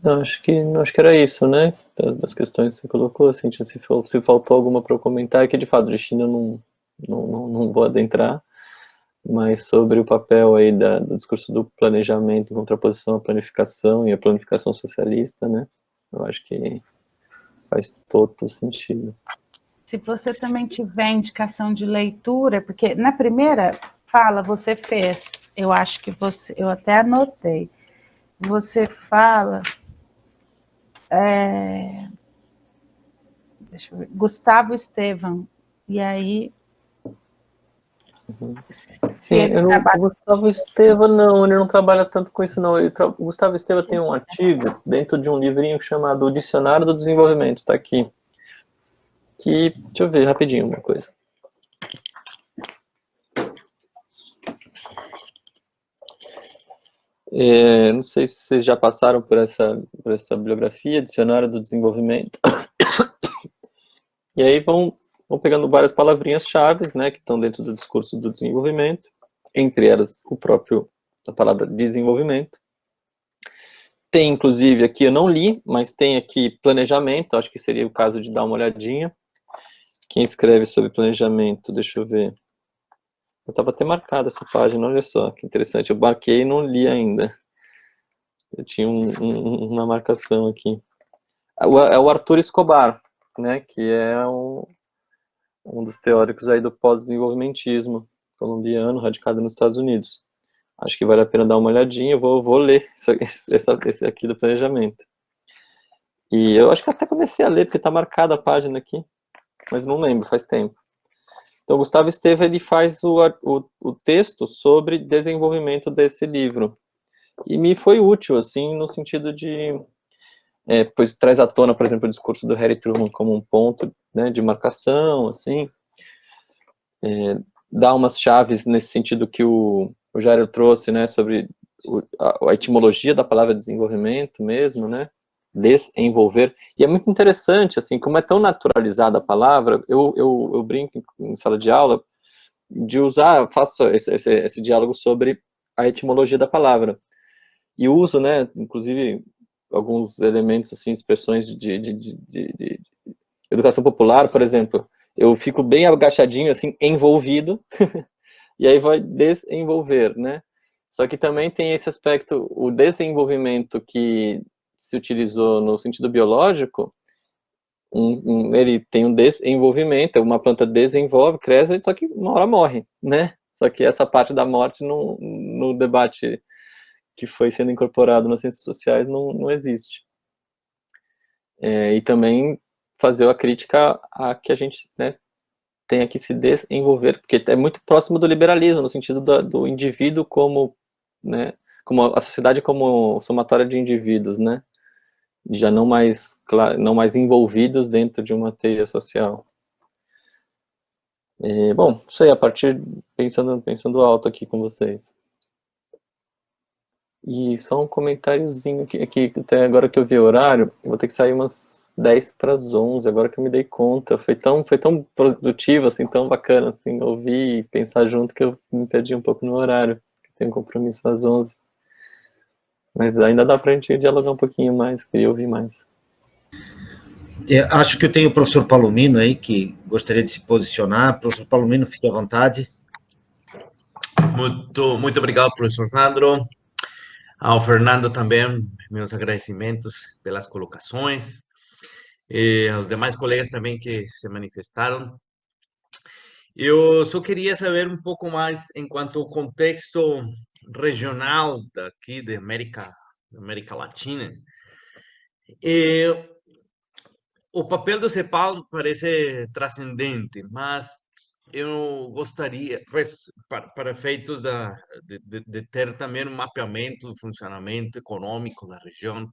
Acho que era isso, né? Das questões que você colocou, assim, se faltou alguma para eu comentar, que de fato de China eu não vou adentrar, mas sobre o papel aí do discurso do planejamento em contraposição à planificação e à planificação socialista, né? Eu acho que faz todo sentido. Se você também tiver indicação de leitura, porque na primeira fala você fez, eu acho que você, eu até anotei, você fala, deixa eu ver, Gustavo Estevam, e aí... Sim, o Gustavo Esteva não, ele não trabalha tanto com isso não. O Gustavo Esteva tem um artigo dentro de um livrinho chamado O Dicionário do Desenvolvimento, está aqui. Deixa eu ver rapidinho uma coisa. Não sei se vocês já passaram por essa bibliografia, Dicionário do Desenvolvimento. E aí vão pegando várias palavrinhas-chave, né, que estão dentro do discurso do desenvolvimento, entre elas a palavra desenvolvimento. Tem, inclusive, aqui eu não li, mas tem aqui planejamento, acho que seria o caso de dar uma olhadinha. Quem escreve sobre planejamento, deixa eu ver. Eu estava até marcado essa página, olha só, que interessante. Eu marquei e não li ainda. Eu tinha uma marcação aqui. É o Arthur Escobar, né, que é um dos teóricos aí do pós-desenvolvimentismo colombiano, radicado nos Estados Unidos. Acho que vale a pena dar uma olhadinha, eu vou ler esse aqui do planejamento. E eu acho que até comecei a ler, porque está marcada a página aqui, mas não lembro, faz tempo. Então, Gustavo Esteva, ele faz o texto sobre desenvolvimento desse livro. E me foi útil, assim, no sentido de... pois traz à tona, por exemplo, o discurso do Harry Truman como um ponto, né, de marcação, assim. Dá umas chaves nesse sentido que o Jairo trouxe, né, sobre a etimologia da palavra desenvolvimento mesmo, né? Desenvolver. E é muito interessante, assim, como é tão naturalizada a palavra, eu brinco em sala de aula de usar, faço esse diálogo sobre a etimologia da palavra. E uso, né, inclusive, alguns elementos, assim, expressões de educação popular, por exemplo. Eu fico bem agachadinho, assim, envolvido, e aí vai desenvolver, né? Só que também tem esse aspecto, o desenvolvimento que se utilizou no sentido biológico, ele tem um desenvolvimento, uma planta desenvolve, cresce, só que uma hora morre, né? Só que essa parte da morte no debate que foi sendo incorporado nas ciências sociais não existe. E também fazer a crítica a que a gente, né, tenha que se desenvolver, porque é muito próximo do liberalismo, no sentido do indivíduo como, né, como a sociedade como somatória de indivíduos, né? Já não mais envolvidos dentro de uma teia social. Bom, não sei, a partir, pensando alto aqui com vocês. E só um comentáriozinho aqui, até agora que eu vi o horário, eu vou ter que sair umas 10 para as 11, agora que eu me dei conta. Foi tão produtivo, assim, tão bacana, assim, ouvir e pensar junto que eu me perdi um pouco no horário. Tenho um compromisso às 11. Mas ainda dá para a gente dialogar um pouquinho mais, queria ouvir mais. Acho que eu tenho o professor Palomino aí, que gostaria de se posicionar. Professor Palomino, fique à vontade. Muito obrigado, professor Sandro. Ao Fernando também, meus agradecimentos pelas colocações. E aos demais colegas também que se manifestaram. Eu só queria saber um pouco mais em quanto ao contexto regional daqui da América Latina. O papel do CEPAL parece transcendente, mas eu gostaria, para efeitos de ter também um mapeamento do funcionamento econômico da região,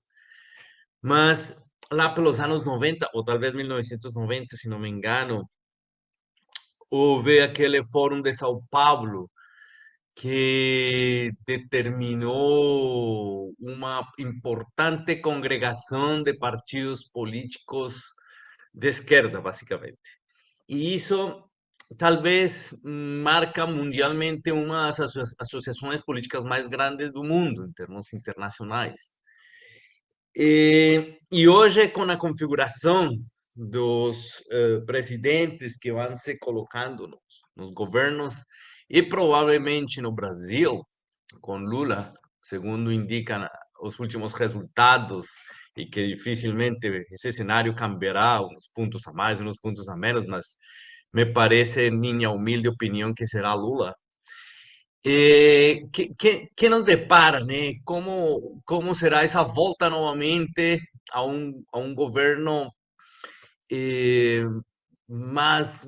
mas lá pelos anos 90, ou talvez 1990, se não me engano, houve aquele Fórum de São Paulo que determinou uma importante congregação de partidos políticos de esquerda, basicamente. E isso talvez marca mundialmente uma das associações políticas mais grandes do mundo, em termos internacionais. E hoje, com a configuração dos presidentes que vão se colocando nos governos, e provavelmente no Brasil, com Lula, segundo indicam os últimos resultados, e que dificilmente esse cenário cambiará, uns pontos a mais, uns pontos a menos, mas me parece, minha humilde opinião, que será Lula. Que nos depara, né? Como será essa volta novamente a um governo mais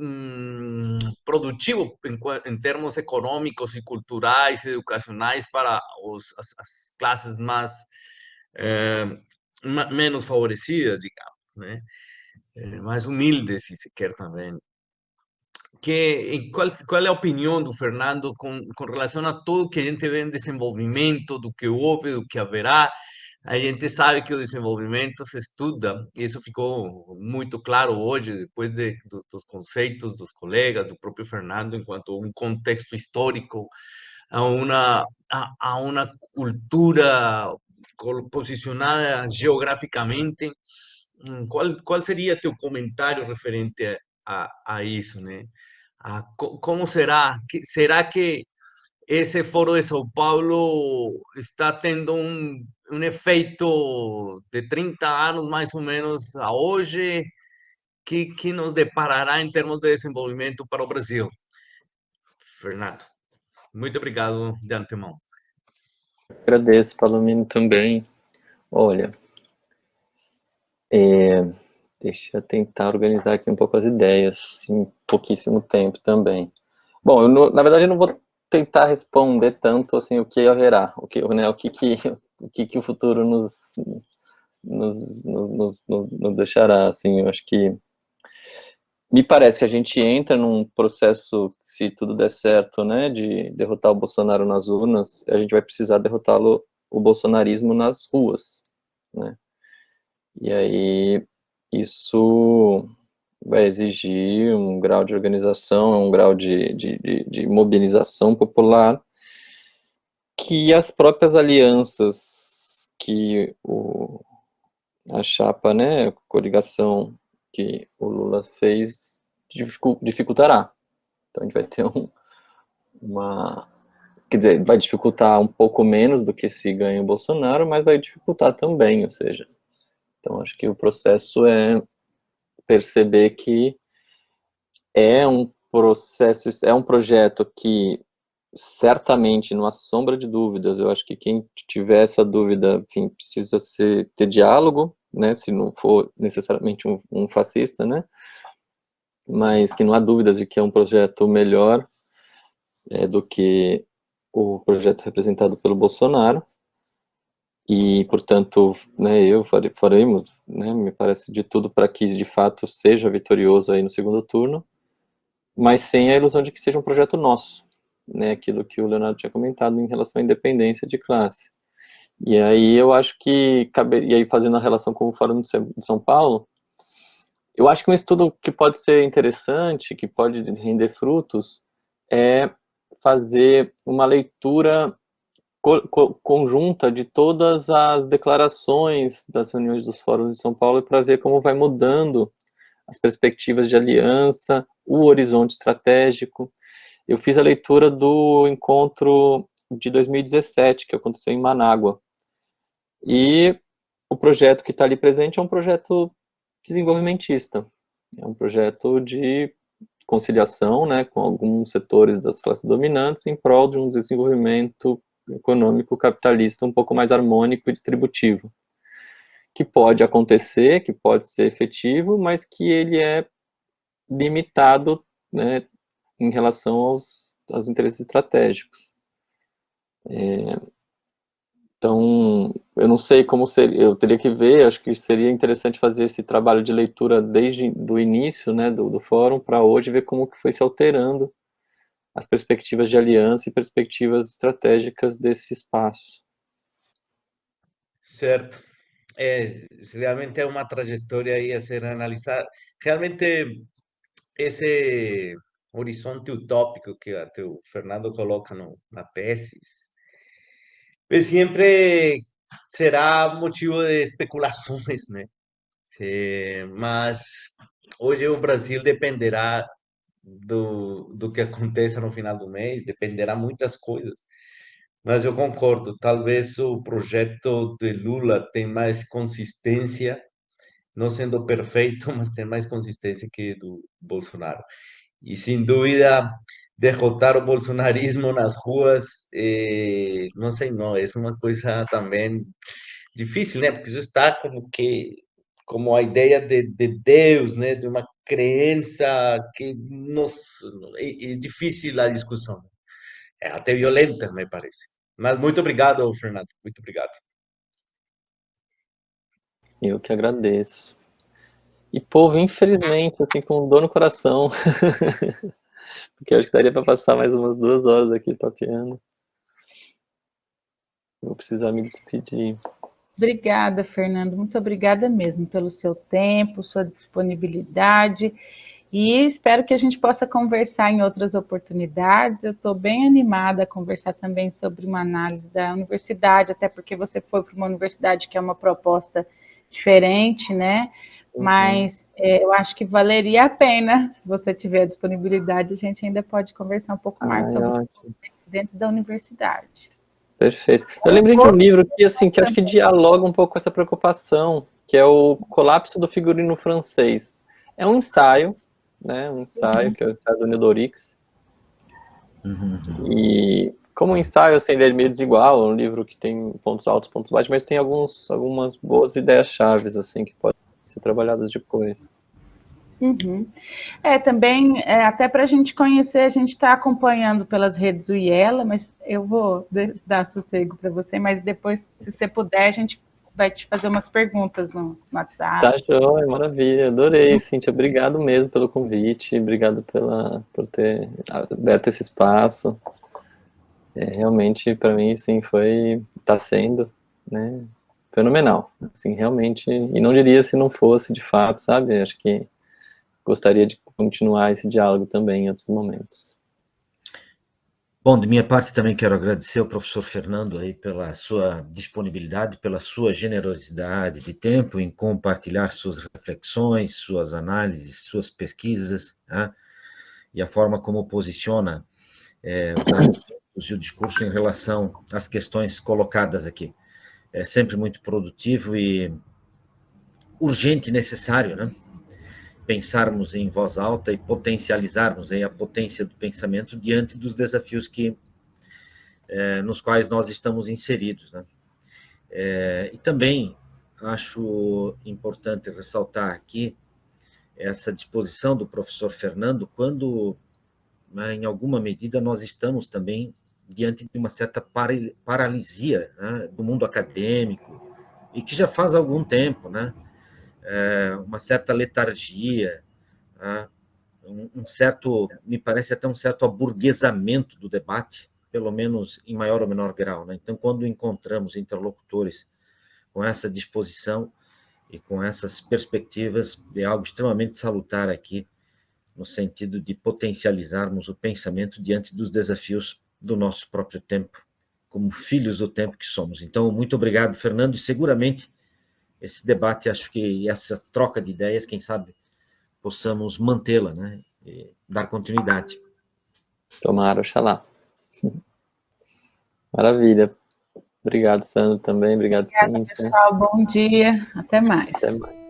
produtivo em termos econômicos e culturais e educacionais para as classes menos favorecidas, digamos, né? Mais humildes, se se quer também. Qual é a opinião do Fernando com relação a tudo que a gente vê em desenvolvimento, do que houve, do que haverá? A gente sabe que o desenvolvimento se estuda, e isso ficou muito claro hoje, depois dos conceitos dos colegas, do próprio Fernando, enquanto um contexto histórico, a uma cultura posicionada geograficamente. Qual seria teu comentário referente a isso, né? Como será? Será que esse Foro de São Paulo está tendo um efeito de 30 anos, mais ou menos, a hoje, que nos deparará em termos de desenvolvimento para o Brasil? Fernando, muito obrigado de antemão. Agradeço, Palomino, também. Olha, deixa eu tentar organizar aqui um pouco as ideias, em pouquíssimo tempo também. Bom, na verdade, eu não vou tentar responder tanto assim o que haverá, o que o futuro nos deixará, assim. Eu acho que, me parece que a gente entra num processo, se tudo der certo, né, de derrotar o Bolsonaro nas urnas, a gente vai precisar derrotá-lo, o bolsonarismo nas ruas, né? E aí isso vai exigir um grau de organização, um grau de mobilização popular, que as próprias alianças que a chapa, né, a coligação que o Lula fez dificultará. Então a gente vai ter quer dizer, vai dificultar um pouco menos do que se ganha o Bolsonaro, mas vai dificultar também, ou seja, então acho que o processo é perceber que é um processo, é um projeto que certamente, não há sombra de dúvidas, eu acho que quem tiver essa dúvida, enfim, precisa ter diálogo, né, se não for necessariamente um fascista, né, mas que não há dúvidas de que é um projeto melhor do que o projeto representado pelo Bolsonaro, e, portanto, né, faremos, né, me parece, de tudo para que, de fato, seja vitorioso aí no segundo turno, mas sem a ilusão de que seja um projeto nosso, né, aquilo que o Leonardo tinha comentado em relação à independência de classe. E aí eu acho que, e aí fazendo a relação com o Fórum de São Paulo, eu acho que um estudo que pode ser interessante, que pode render frutos, é fazer uma leitura conjunta de todas as declarações das reuniões dos fóruns de São Paulo para ver como vai mudando as perspectivas de aliança, o horizonte estratégico. Eu fiz a leitura do encontro de 2017, que aconteceu em Manágua. E o projeto que está ali presente é um projeto desenvolvimentista. É um projeto de conciliação, né, com alguns setores das classes dominantes em prol de um desenvolvimento econômico capitalista um pouco mais harmônico e distributivo, que pode acontecer, que pode ser efetivo, mas que ele é limitado, né, em relação aos interesses estratégicos. Então, eu não sei como seria, eu teria que ver, acho que seria interessante fazer esse trabalho de leitura desde o início, né, do fórum para hoje, ver como que foi se alterando as perspectivas de aliança e perspectivas estratégicas desse espaço. Certo. Realmente é uma trajetória aí a ser analisada. Realmente, esse horizonte utópico que até o Fernando coloca na tesis, pues sempre será motivo de especulações, né? Mas hoje o Brasil dependerá do que aconteça no final do mês, dependerá muitas coisas. Mas eu concordo, talvez o projeto de Lula tem mais consistência, não sendo perfeito, mas tem mais consistência que do Bolsonaro. E sem dúvida, derrotar o bolsonarismo nas ruas, não sei, não, é uma coisa também difícil, né? Porque isso está como a ideia de Deus, né? De uma crença que é difícil a discussão. É até violenta, me parece. Mas muito obrigado, Fernando. Muito obrigado. Eu que agradeço. E, povo, infelizmente, assim, com dor no coração, porque eu acho que daria para passar mais umas 2 horas aqui papeando. Vou precisar me despedir. Obrigada, Fernando. Muito obrigada mesmo pelo seu tempo, sua disponibilidade. E espero que a gente possa conversar em outras oportunidades. Eu estou bem animada a conversar também sobre uma análise da universidade, até porque você foi para uma universidade que é uma proposta diferente, né? Mas eu acho que valeria a pena, se você tiver disponibilidade, a gente ainda pode conversar um pouco mais sobre dentro da universidade. Perfeito. Eu lembrei de um livro que, assim, que acho que dialoga um pouco com essa preocupação, que é o Colapso do Figurino Francês. É um ensaio, né? Um ensaio, que é o ensaio do Nildorix. E como um ensaio, assim, ele é meio desigual, é um livro que tem pontos altos, pontos baixos, mas tem algumas boas ideias-chaves, assim, que podem ser trabalhadas depois. Também, até para a gente conhecer, a gente está acompanhando pelas redes do IELA, mas eu vou dar sossego para você, mas depois, se você puder, a gente vai te fazer umas perguntas no WhatsApp. Tá joia, maravilha, adorei, Cíntia, obrigado mesmo pelo convite, obrigado por ter aberto esse espaço. Realmente, para mim, sim, tá sendo, né, fenomenal, assim, realmente, e não diria se não fosse de fato, sabe, acho que gostaria de continuar esse diálogo também em outros momentos. Bom, de minha parte também quero agradecer ao professor Fernando aí pela sua disponibilidade, pela sua generosidade de tempo em compartilhar suas reflexões, suas análises, suas pesquisas, né? E a forma como posiciona os argumentos e o discurso em relação às questões colocadas aqui. É sempre muito produtivo e urgente e necessário, né? Pensarmos em voz alta e potencializarmos aí a potência do pensamento diante dos desafios nos quais nós estamos inseridos, né? E também acho importante ressaltar aqui essa disposição do professor Fernando quando, né, em alguma medida, nós estamos também diante de uma certa paralisia, né, do mundo acadêmico, e que já faz algum tempo, né? Uma certa letargia, né, certo, me parece até um certo aburguesamento do debate, pelo menos em maior ou menor grau, né? Então, quando encontramos interlocutores com essa disposição e com essas perspectivas, é algo extremamente salutar aqui, no sentido de potencializarmos o pensamento diante dos desafios do nosso próprio tempo, como filhos do tempo que somos. Então, muito obrigado, Fernando, e seguramente esse debate, acho que essa troca de ideias, quem sabe, possamos mantê-la, né, e dar continuidade. Tomara, oxalá. Maravilha. Obrigado, Sandro, também. Obrigado, Obrigada, Cíntia. pessoal. Bom dia. Até mais. Até mais.